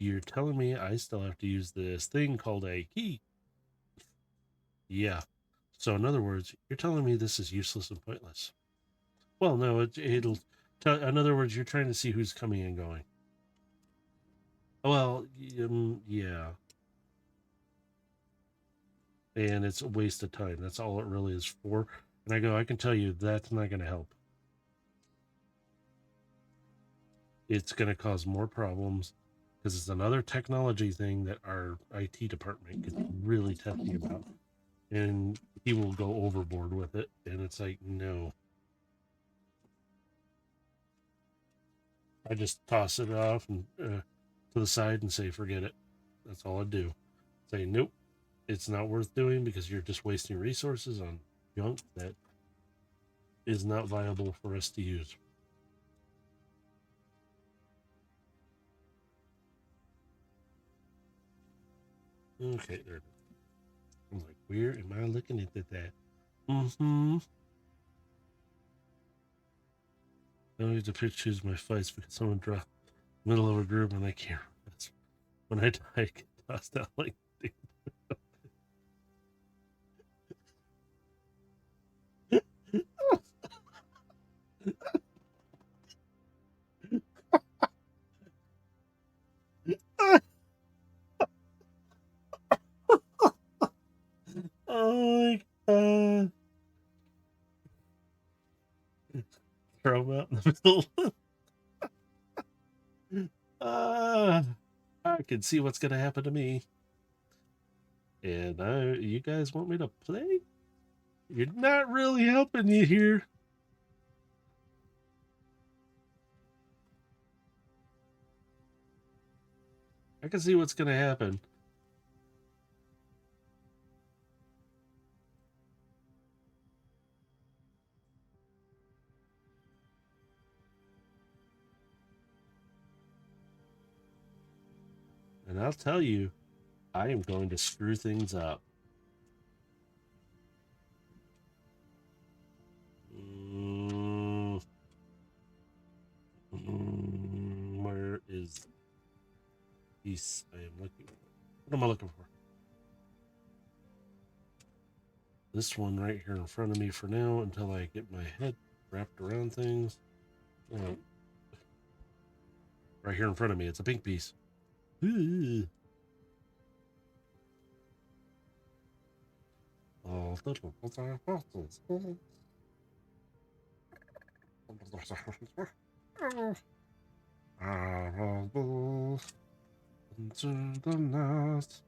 you're telling me I still have to use this thing called a key? Yeah. So in other words, you're telling me this is useless and pointless. Well, no, it'll tell. In other words, you're trying to see who's coming and going. Well, yeah. And it's a waste of time. That's all it really is for. And I go, I can tell you that's not going to help. It's going to cause more problems because it's another technology thing that our IT department gets really testy about. And he will go overboard with it. And it's like, no. I just toss it off and to the side and say, forget it. That's all I do. Say, nope, it's not worth doing because you're just wasting resources on junk that is not viable for us to use. Okay, there it is. I'm like, where am I looking at that? Mm-hmm. I don't need to pick choose my fights because someone dropped middle of a group and I can't. That's when I die, I get tossed out like throw them out in the middle. I can see what's going to happen to me. And you guys want me to play? You're not really helping you here. I can see what's going to happen. And I'll tell you, I am going to screw things up. Where is piece I am looking for? What am I looking for? This one right here in front of me for now until I get my head wrapped around things. Right here in front of me, it's a pink piece. Into the night.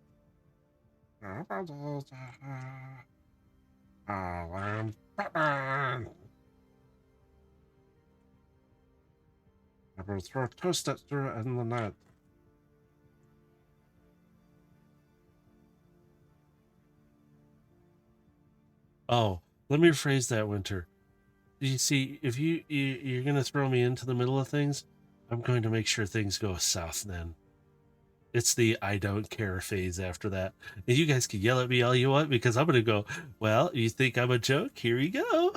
I am Batman. I will throw toast at you in the night. Oh, let me rephrase that, Winter. You see, if you're gonna throw me into the middle of things, I'm going to make sure things go south then. It's the I don't care phase after that. And you guys can yell at me all you want because I'm gonna go, well, you think I'm a joke? Here we go.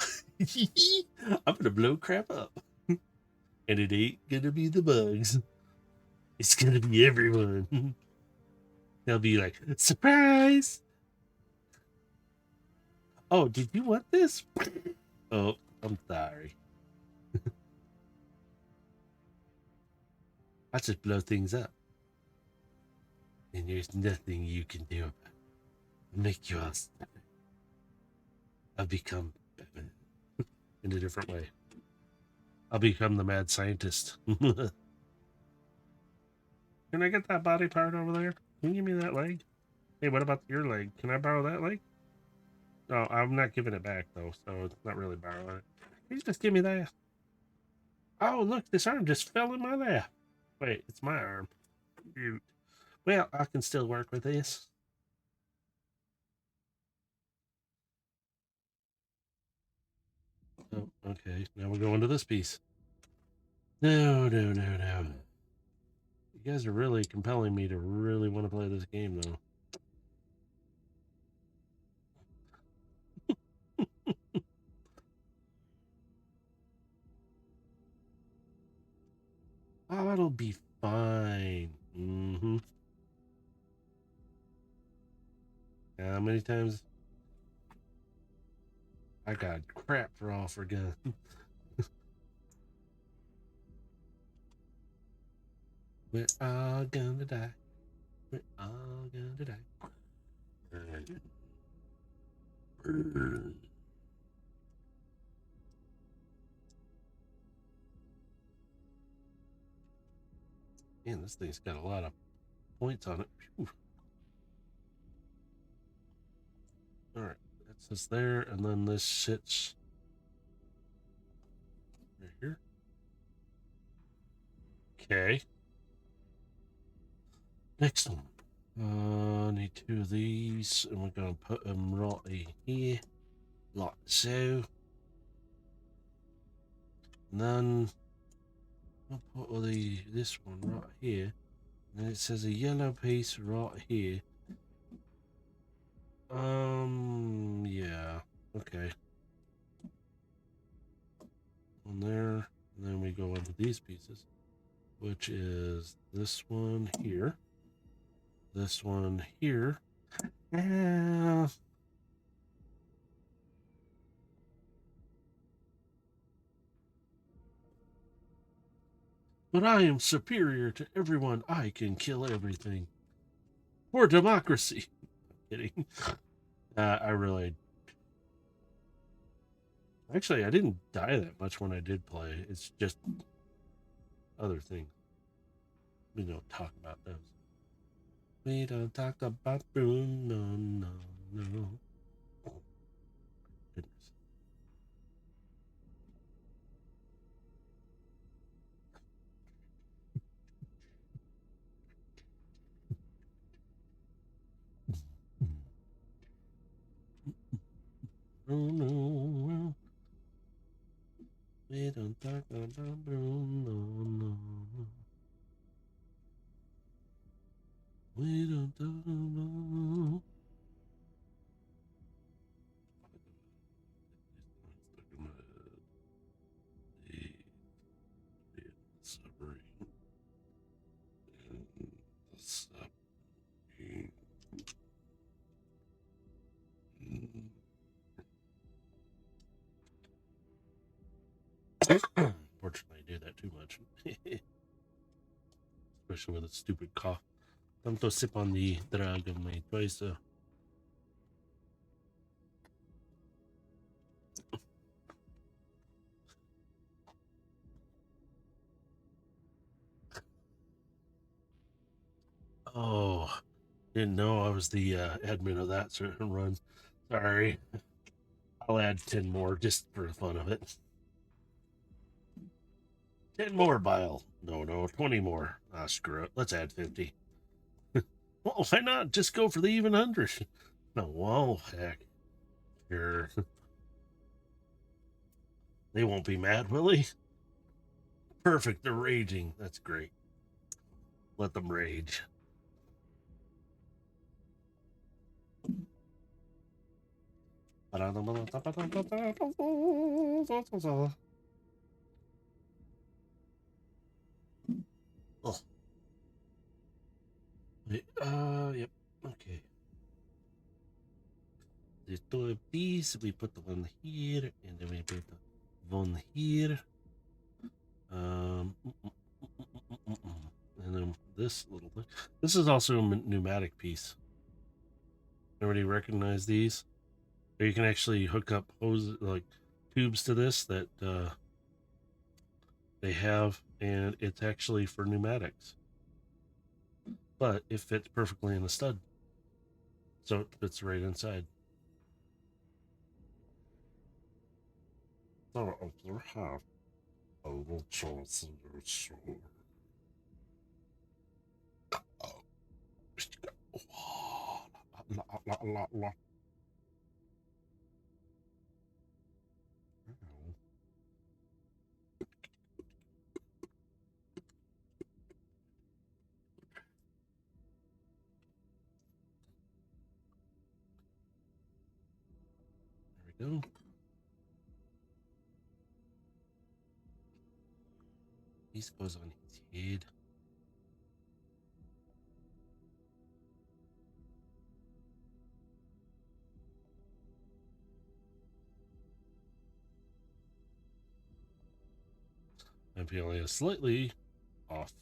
I'm gonna blow crap up. And it ain't gonna be the bugs. It's gonna be everyone. They'll be like, surprise! Oh, did you want this? Oh, I'm sorry. I just blow things up. And there's nothing you can do about it. Make you all stupid. I've become Batman in a different way. I'll become the mad scientist. Can I get that body part over there? Can you give me that leg? Hey, what about your leg? Can I borrow that leg? No, I'm not giving it back though, so it's not really borrowing it. Can you just give me that? Oh, look, this arm just fell in my lap. Wait, it's my arm. Shoot. Well, I can still work with this. Oh, okay. Now we're going to this piece. No. You guys are really compelling me to really want to play this game, though. Oh, it'll be fine. How many times? I got crap for all for gun. We're all gonna die. We're all gonna die. Man, this thing's got a lot of points on it. Whew. All right, that's this there, and then this sits right here. Okay. Next one. Need two of these, and we're going to put them right here, like so. And then I'll put this one right here, and it says a yellow piece right here. Yeah, okay. On there, and then we go into these pieces, which is this one here, this one here. But I am superior to everyone. I can kill everything. For democracy. I'm kidding. I really... Actually, I didn't die that much when I did play. It's just other things. We don't talk about those. We don't talk about Bruno, no, no. Oh, goodness. Bruno, we don't talk about Bruno, no. We don't talk about. Submarine. The submarine. Unfortunately, I do that too much. Especially with a stupid cough. Tanto sip on the drag of my choice. Oh, didn't know I was the admin of that certain run. Sorry. I'll add 10 more just for the fun of it. 10 more, Bile. No, 20 more. Ah, screw it. Let's add 50. Well, why not? Just go for the even 100. No, well, heck. Sure. They won't be mad, will they? Perfect. They're raging. That's great. Let them rage. Oh. Yep. Okay. There's two of these. We put the one here, and then we put the one here. Um, and then this little thing. This is also a pneumatic piece. Everybody recognize these? Or you can actually hook up hose like tubes to this that they have, and it's actually for pneumatics. But it fits perfectly in the stud, so it fits right inside. So you have a little choice in your store. There we go. This goes on his head. I'm feeling slightly off.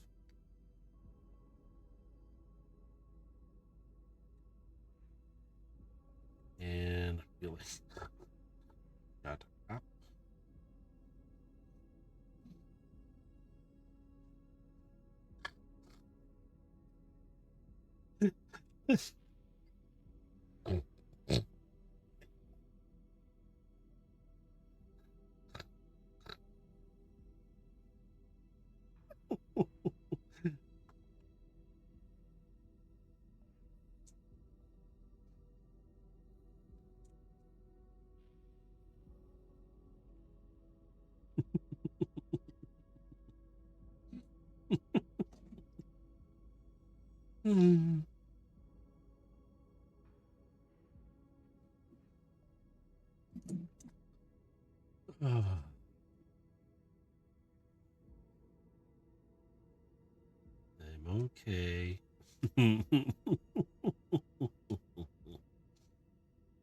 And feeling not up. I'm okay. I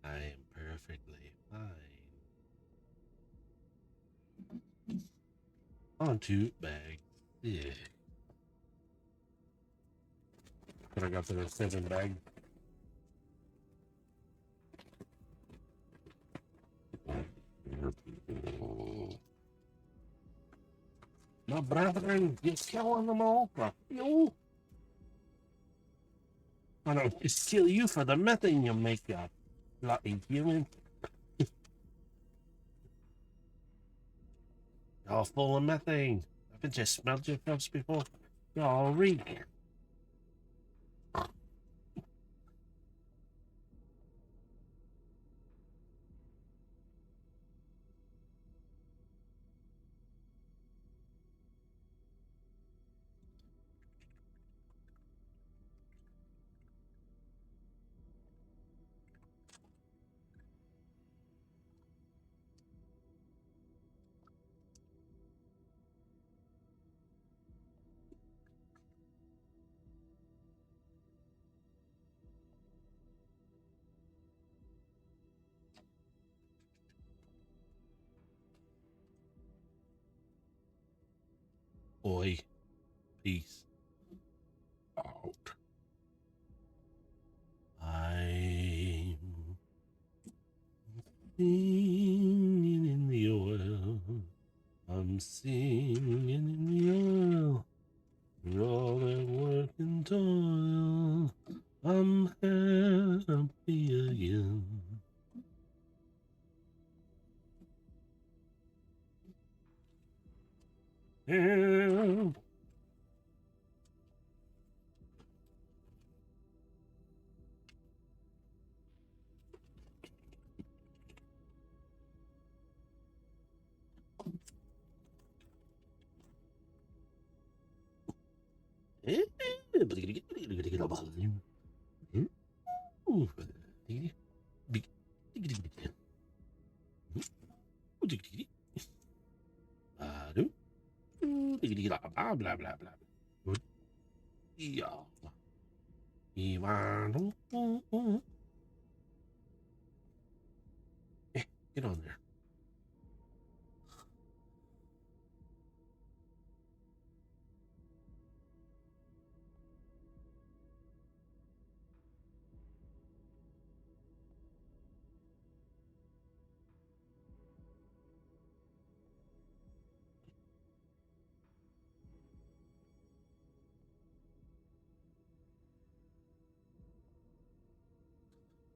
am perfectly fine. On to bag. Yeah. But I got the 7 bag. My brethren, you're killing them all for fuel. And I'll just kill you for the methane you make, you bloody human. You're full of methane. Haven't you smelled yourselves before? You all reek. Boy, peace out. I'm singing in the oil. I'm singing in the oil. For all that work and toil, I'm happy again. Yeah. Blah blah blah blah. Yeah. Get on there.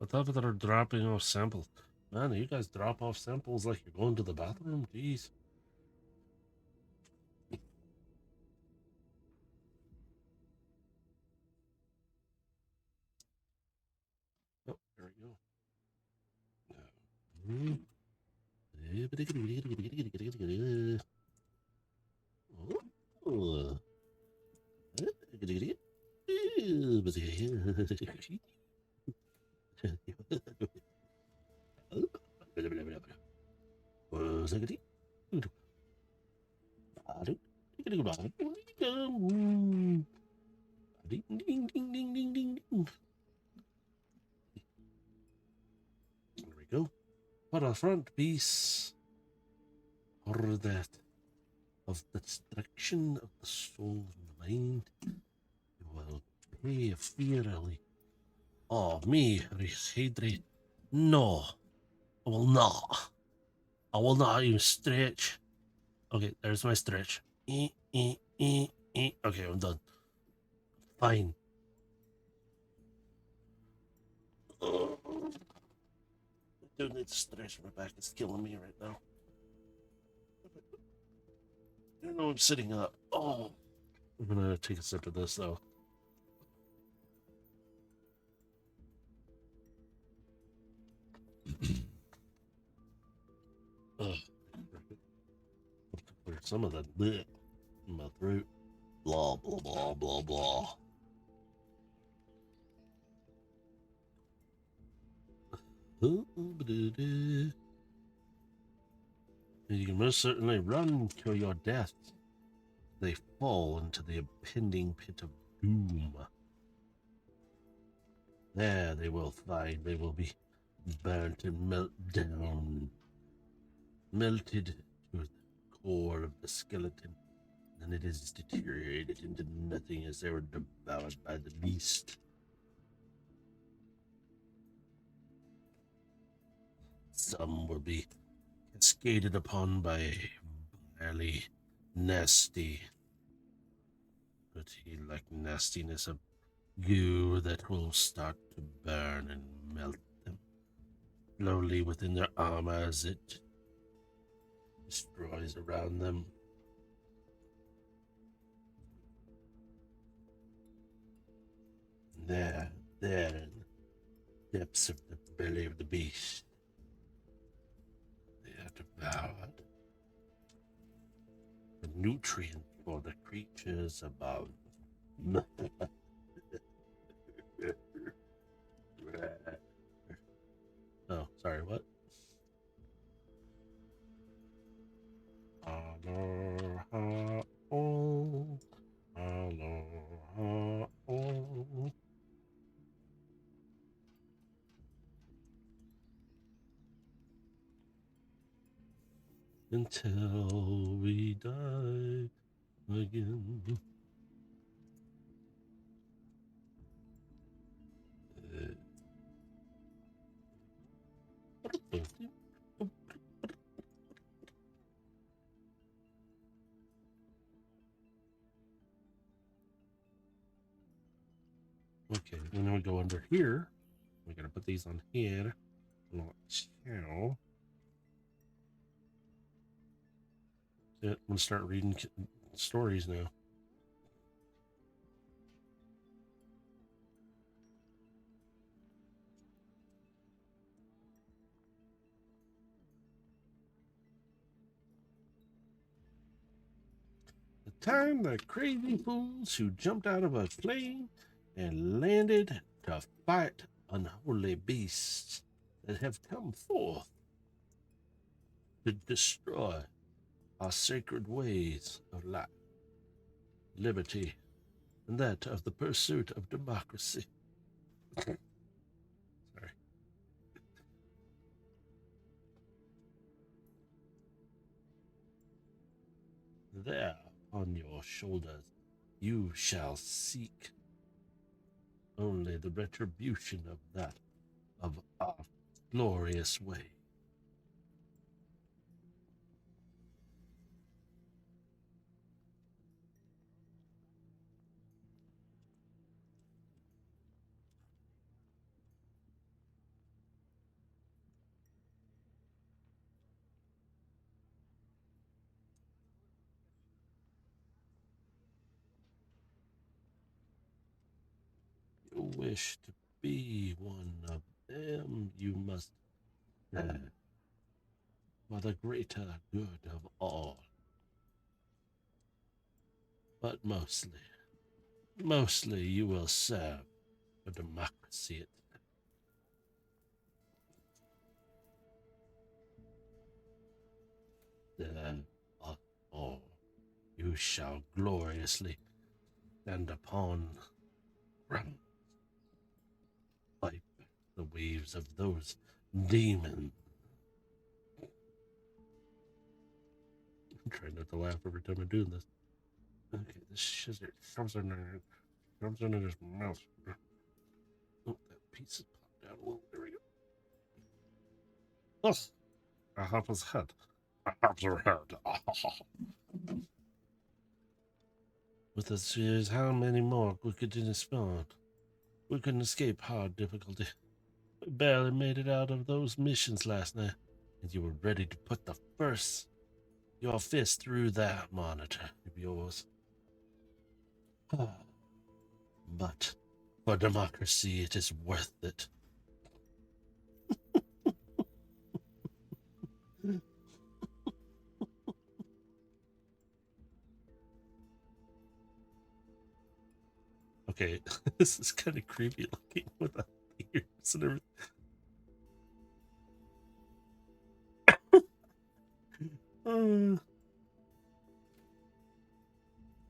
I thought that are dropping off samples. Man, you guys drop off samples like you're going to the bathroom? Jeez. Oh, there we go. Oh. Ding, ding, ding, ding, ding, ding, ding. There we go. For a front piece, or that of the destruction of the soul and the mind, you will pay fearfully. Oh, me, Hadri. No, I will not. I will not even stretch. Okay, there's my stretch. Okay, I'm done. Fine. I do need to stretch. My back is killing me right now. I know I'm sitting up. Oh, I'm gonna take a sip of this though. Clear some of that bleh in my throat. Blah blah blah blah blah. You can most certainly run to your death. They fall into the impending pit of doom. There they will find they will be burnt and melt down, melted to the core of the skeleton, and it is deteriorated into nothing as they were devoured by the beast. Some will be cascaded upon by vilely nasty, but he like nastiness of goo that will start to burn and melt them slowly within their armor as it destroys around them. There, in the depths of the belly of the beast, they are devoured. The nutrient for the creatures above. Oh, sorry, what? Aloha, oh, aloha, oh. Until we die again. Okay, and then we go under here. We're gonna put these on here. Like so. I'm gonna start reading stories now. The time the crazy fools who jumped out of a plane and landed to fight unholy beasts that have come forth to destroy our sacred ways of life, liberty, and that of the pursuit of democracy. Sorry. There on your shoulders you shall seek only the retribution of that of our glorious way. You wish to be one of them, you must for the greater good of all. But mostly you will serve for democracy. Then, or you shall gloriously stand upon ground, fight the waves of those demons. I'm trying not to laugh every time I'm doing this. Okay, this scissor comes under his mouth. Oh, that piece is popped out a little. There we go. Oh, I have his head. I have your head. With us fears, how many more we could spawn? We couldn't escape hard difficulty. We barely made it out of those missions last night, and you were ready to put your fist through that monitor of yours. But for democracy, it is worth it. Okay, this is kind of creepy looking with the ears and everything.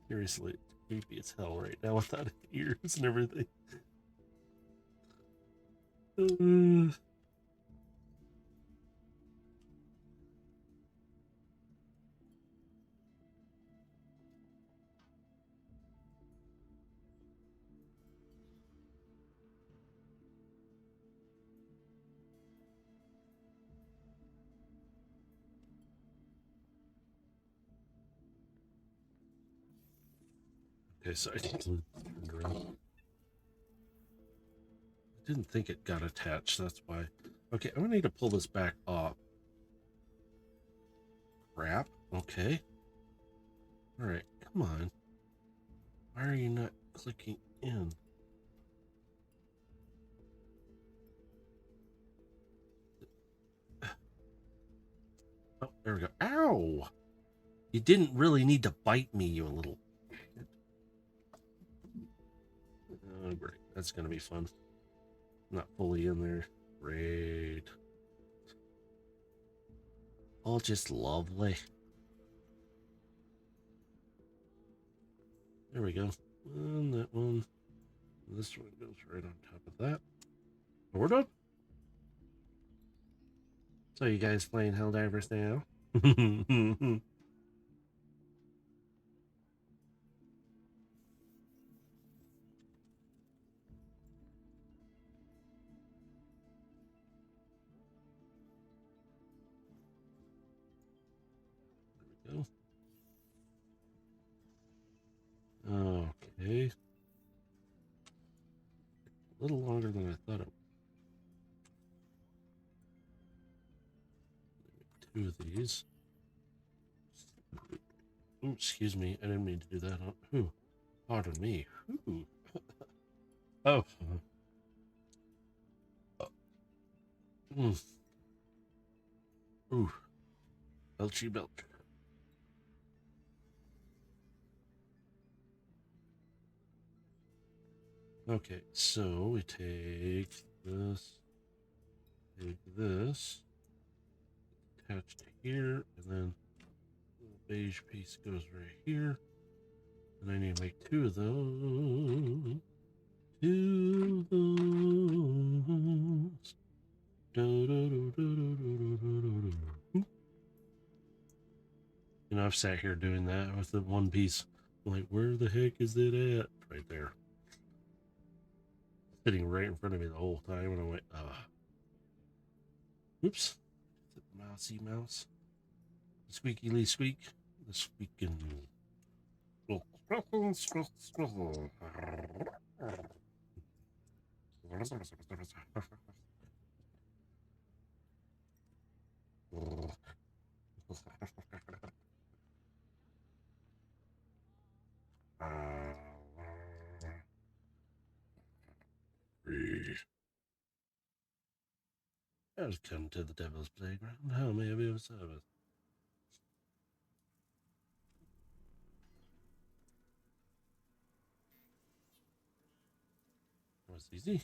Seriously, it's creepy as hell right now without ears and everything. Okay, so I didn't think it got attached. That's why. Okay, I'm gonna need to pull this back off. Crap. Okay. All right. Come on. Why are you not clicking in? Oh, there we go. Ow! You didn't really need to bite me, you little. Oh, great. That's gonna be fun. Not fully in there. Great. All just lovely. There we go. And that one. This one goes right on top of that. We're done. So you guys playing Helldivers now? There we go. Okay. A little longer than I thought it would. Two of these. Ooh, excuse me. I didn't mean to do that. Ooh, pardon me. Ooh. Oh. Mm. Ooh. Belchy belch. Okay, so we take this, attached here, and then the beige piece goes right here. And I need to make two of those. Two of those. You know, I've sat here doing that with the one piece. I'm like, where the heck is it at? Right there. Sitting right in front of me the whole time, and I went, oops. Mousey mouse. Squeaky lee squeak. The squeaking. Welcome to the Devil's Playground. How may I be of service? That was easy.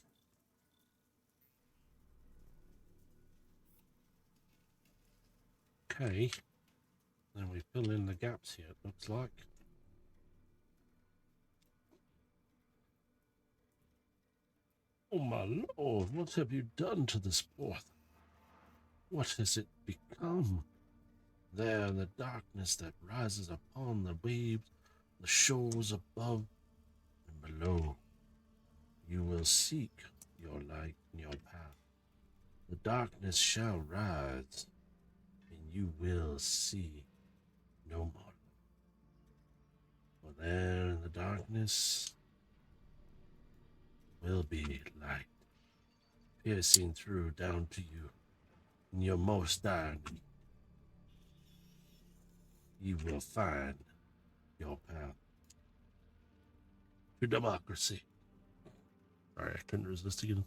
Okay. Then we fill in the gaps here, it looks like. Oh my lord, what have you done to this sport? What has it become? There in the darkness that rises upon the waves, the shores above and below, you will seek your light and your path. The darkness shall rise, and you will see no more. For there in the darkness will be light, piercing through down to you. In your most dark, you will find your path to democracy. Sorry, I couldn't resist again.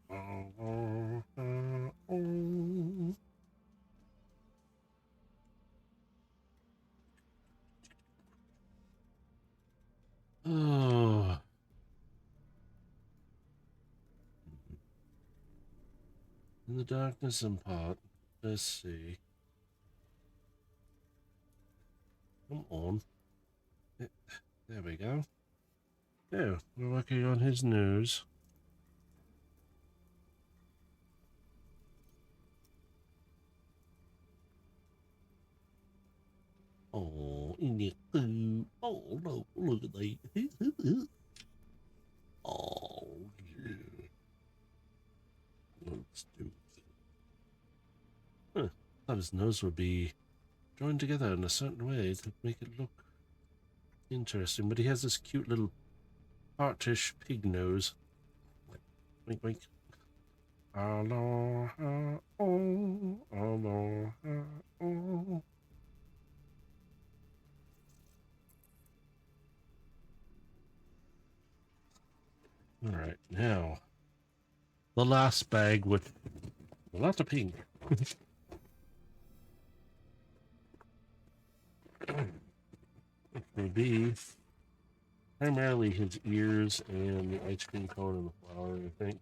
Oh. In the darkness and pot. Let's see. Come on. There we go. Yeah, we're working on his news. Oh, in the food. Oh, no, look at that. Oh, yeah. Let's do it. Huh. Thought his nose would be joined together in a certain way to make it look interesting. But he has this cute little artish pig nose. Wink, wink. Aloha, oh, aloha, oh. All right, now the last bag with a lot of pink. It may be primarily his ears and the ice cream cone and the flower, I think.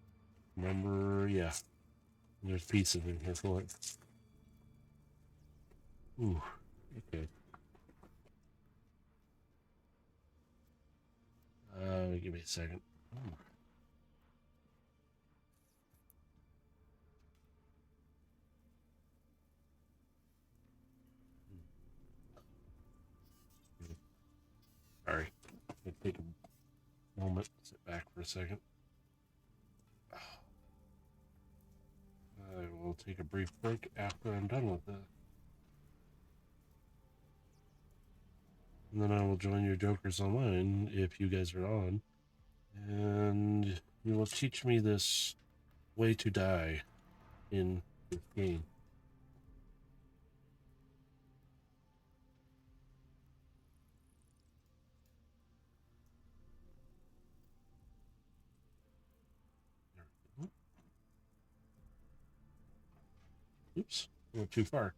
Remember, yeah, there's pieces in here for it. Ooh, okay. Give me a second. Ooh. Sorry, I take a moment, sit back for a second. I will take a brief break after I'm done with this. And then I will join your Jokers online if you guys are on. And you will teach me this way to die in this game. Oops, a little too far.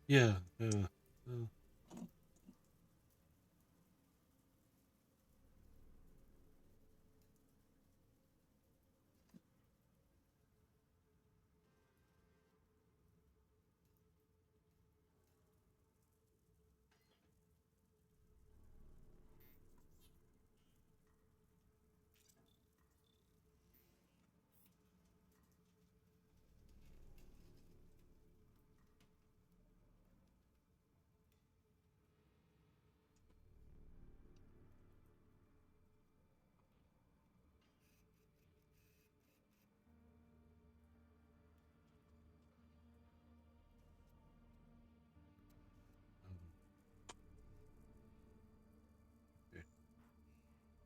Yeah, okay.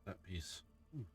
That piece. Ooh.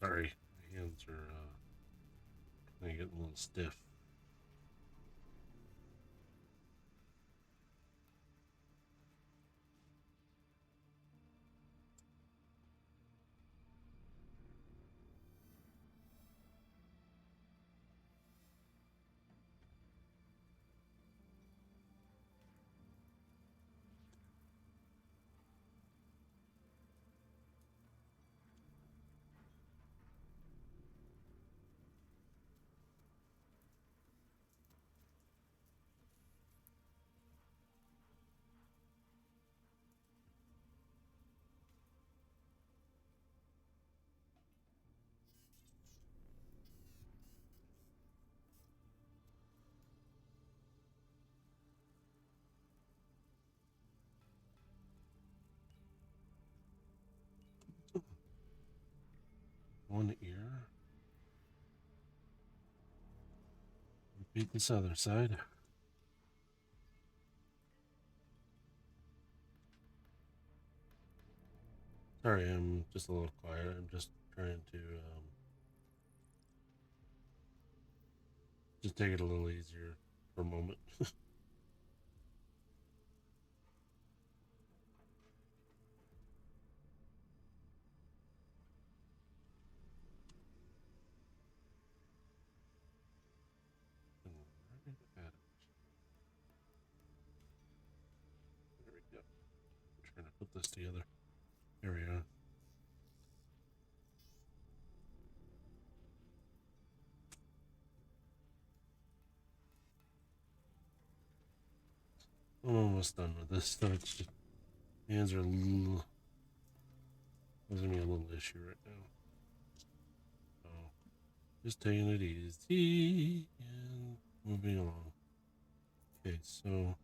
Sorry, my hands are getting a little stiff. One ear. Repeat this other side. Sorry, I'm just a little quiet. I'm just trying to just take it a little easier for a moment. There we go. I'm trying to put this together. There we are. I'm almost done with this. So it's just hands are causing me a little issue right now. So just taking it easy and moving along. Okay, so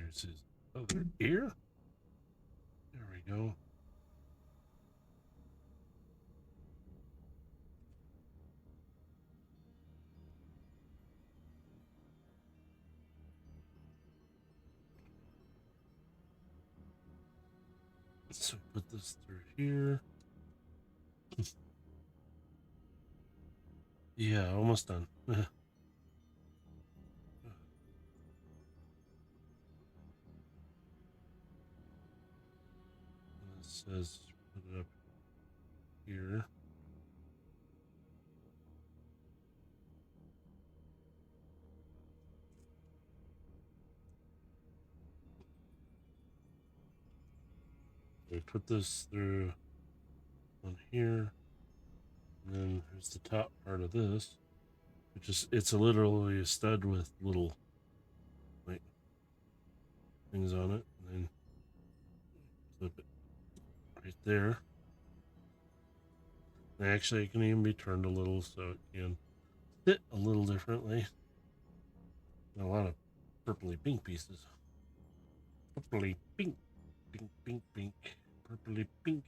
There's his other ear. There we go. So put this through here. Yeah, almost done. It says put it up here. We put this through on here, and then here's the top part of this, which is it's literally a stud with little like things on it, and then clip it right there. And actually, it can even be turned a little so it can fit a little differently. And a lot of purpley pink pieces. Purpley pink, pink, pink, pink, purpley pink.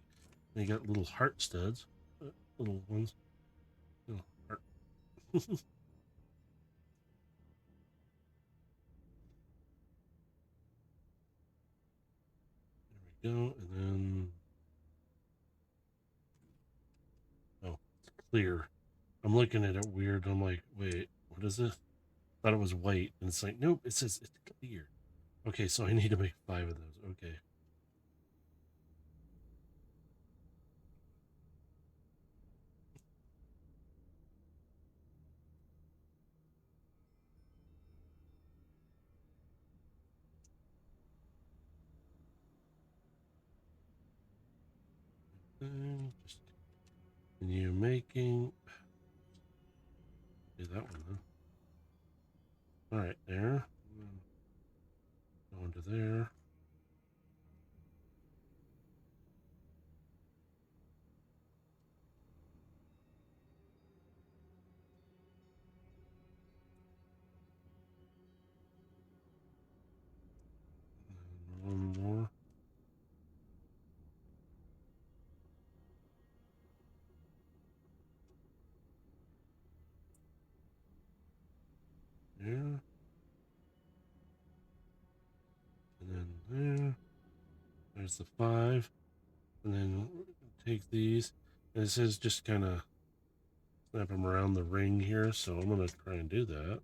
And you got little heart studs, little ones. Little heart. There we go. And then, oh, it's clear. I'm looking at it weird. I'm like, wait, what is this? Thought it was white, and it's like, nope. It says it's clear. Okay, so I need to make 5 of those. Okay. And just continue making. Do that one then. All right, there. Go into there. And one more. There. And then there. There's the 5. And then take these. And it says just kind of snap them around the ring here. So I'm going to try and do that.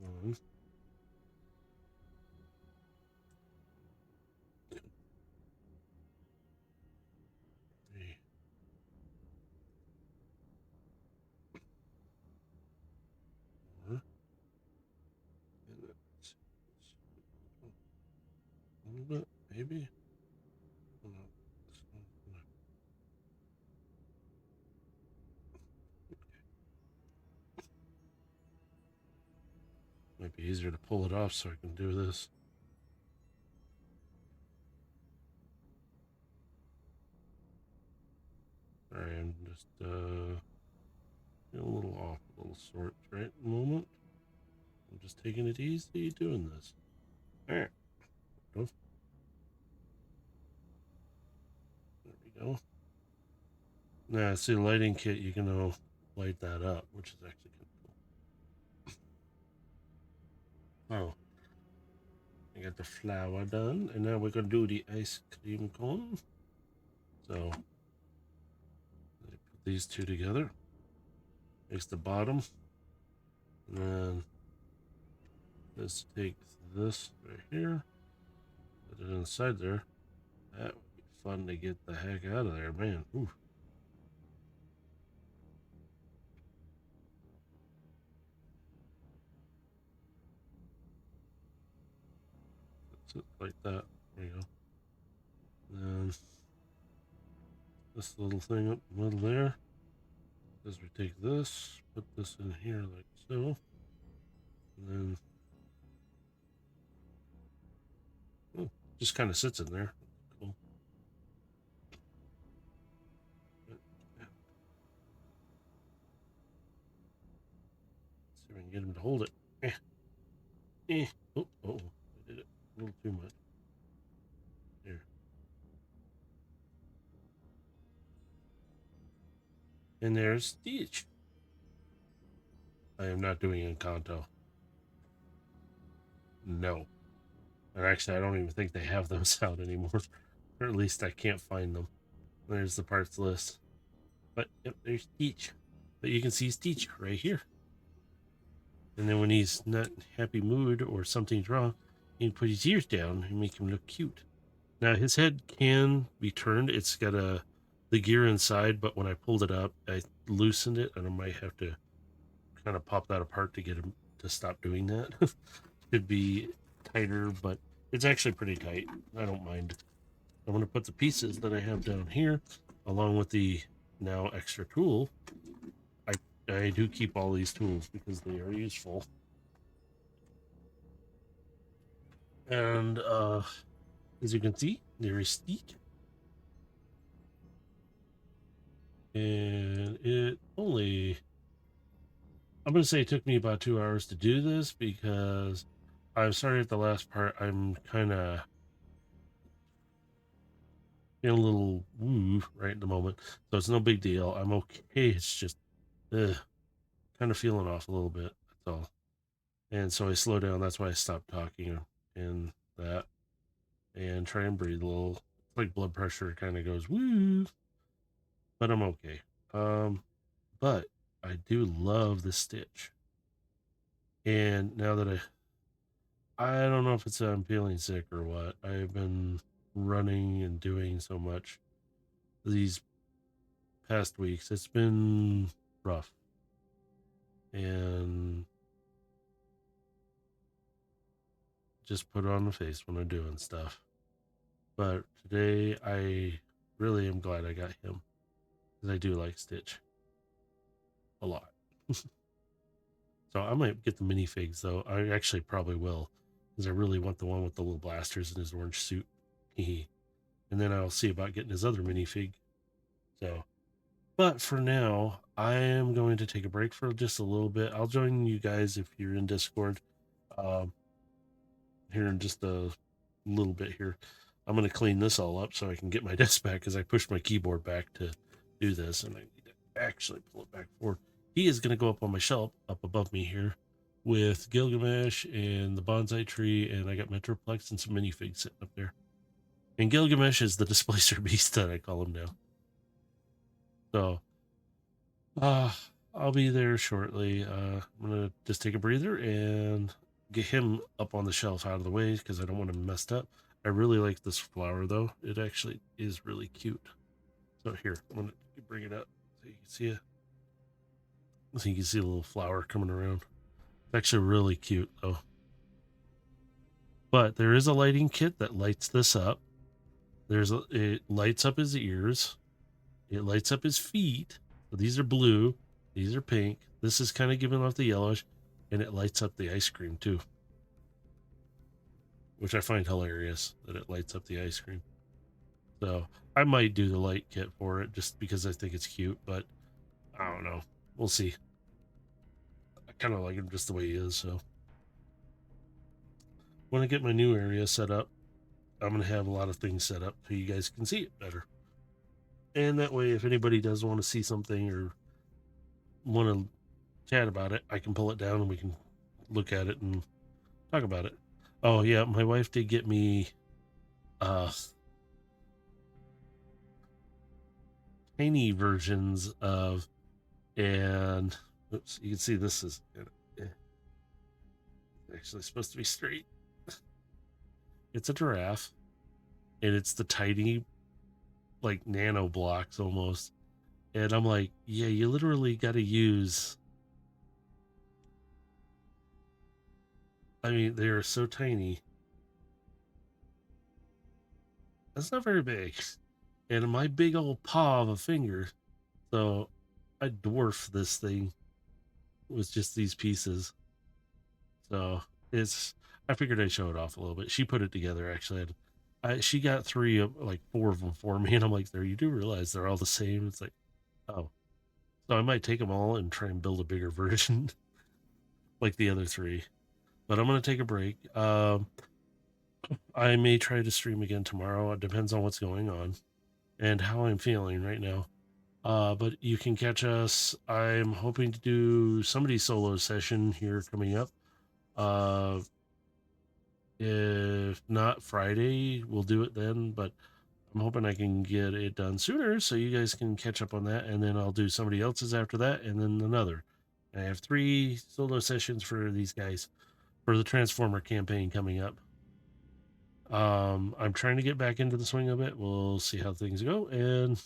One. 3. 4. And that's a little bit, maybe. Oh, no. Might be easier to pull it off so I can do this. Sorry, I'm just a little off, a little sorts right at the moment. I'm just taking it easy doing this. All right. There we go. Now, see, lighting kit, you can light that up, which is actually kind of cool. Oh, I got the flower done, and now we're going to do the ice cream cone. So, put these two together. Makes the bottom. And then let's take this right here, put it inside there. That would be fun to get the heck out of there, man. Ooh. That's it, like that. There you go. And then this little thing up the middle there. As we take this, put this in here like so. And then just kind of sits in there. Cool. See I can get him to hold it. Eh, eh. Oh, I did it a little too much. There. And there's Stitch. I am not doing Encanto. No. And actually, I don't even think they have those out anymore. Or at least I can't find them. There's the parts list. But yep, there's Stitch. But you can see Stitch right here. And then when he's not in happy mood or something's wrong, you can put his ears down and make him look cute. Now his head can be turned. It's got the gear inside, but when I pulled it up, I loosened it, and I might have to kind of pop that apart to get him to stop doing that. Could be tighter, but it's actually pretty tight. I don't mind. I'm going to put the pieces that I have down here, along with the now extra tool. I do keep all these tools because they are useful. And as you can see, there is Stitch. And it only, I'm going to say it took me about 2 hours to do this because I'm sorry at the last part. I'm kind of in a little woo right at the moment. So it's no big deal. I'm okay. It's just kind of feeling off a little bit. That's all. And so I slow down. That's why I stopped talking and that and try and breathe a little. It's like blood pressure kind of goes woo, but I'm okay. But I do love the Stitch. And now that I don't know if it's I'm feeling sick or what. I've been running and doing so much these past weeks. It's been rough. And just put it on the face when I'm doing stuff. But today I really am glad I got him because I do like Stitch a lot. So I might get the minifigs though. I actually probably will because I really want the one with the little blasters in his orange suit. And then I'll see about getting his other minifig. So, but for now, I am going to take a break for just a little bit. I'll join you guys if you're in Discord um, here in just a little bit here. I'm going to clean this all up so I can get my desk back because I pushed my keyboard back to do this, and I need to actually pull it back forward. He is going to go up on my shelf up above me here with Gilgamesh and the bonsai tree, and I got Metroplex and some minifigs sitting up there. And Gilgamesh is the displacer beast that I call him now. So, uh, I'll be there shortly. I'm gonna just take a breather and get him up on the shelf out of the way because I don't want him messed up. I really like this flower though. It actually is really cute. So here, I'm gonna bring it up so you can see it. So you can see a little flower coming around. It's actually really cute though. But there is a lighting kit that lights this up. It lights up his ears. It lights up his feet. So these are blue. These are pink. This is kind of giving off the yellowish, and it lights up the ice cream too, which I find hilarious that it lights up the ice cream. So I might do the light kit for it just because I think it's cute, but I don't know. We'll see. I kind of like him just the way he is. So when I get my new area set up, I'm going to have a lot of things set up so you guys can see it better. And that way, if anybody does want to see something or want to chat about it, I can pull it down and we can look at it and talk about it. Oh yeah, my wife did get me tiny versions of, and oops, you can see this is actually supposed to be straight. It's a giraffe, and it's the tiny, like nano blocks almost. And I'm like, yeah, you literally got to use. I mean, they are so tiny. That's not very big. And my big old paw of a finger. So I dwarf this thing with just these pieces. So I figured I'd show it off a little bit. She put it together actually. She got like four of them for me, and I'm like, there, you do realize they're all the same. It's like, oh, so I might take them all and try and build a bigger version. like the other three. But I'm gonna take a break. I may try to stream again tomorrow. It depends on what's going on and how I'm feeling right now. But you can catch us. I'm hoping to do somebody's solo session here coming up. Uh, if not Friday, we'll do it then. But I'm hoping I can get it done sooner so you guys can catch up on that. And then I'll do somebody else's after that and then another. I have 3 solo sessions for these guys for the Transformer campaign coming up. I'm trying to get back into the swing of it. We'll see how things go and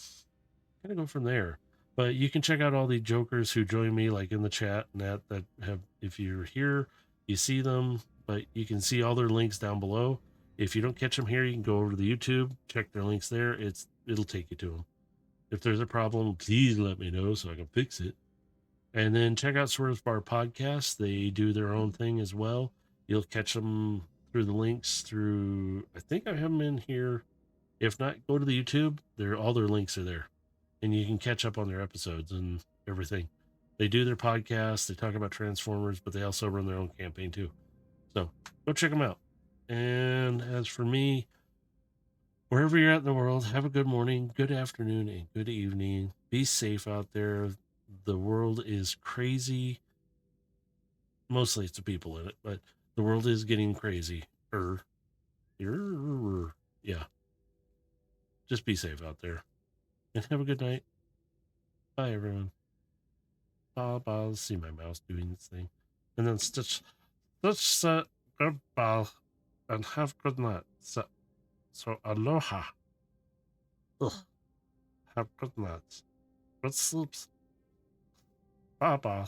kind of go from there. But you can check out all the jokers who join me, like in the chat and that have. If you're here, you see them, but you can see all their links down below. If you don't catch them here, you can go over to the YouTube, check their links there. It'll take you to them. If there's a problem, please let me know so I can fix it. And then check out Swerve Bar Podcast. They do their own thing as well. You'll catch them through the links through. I think I have them in here. If not, go to the YouTube. All their links are there, and you can catch up on their episodes and everything. They do their podcast. They talk about Transformers, but they also run their own campaign too. So go check them out. And as for me, wherever you're at in the world, have a good morning, good afternoon, and good evening. Be safe out there. The world is crazy. Mostly it's the people in it, but the world is getting crazy. Yeah. Just be safe out there. And have a good night. Bye, everyone. Bye. See my mouse doing this thing. And then Stitch goodbye and have good night. So aloha. Ugh. Have good night. Good sleeps. Bye.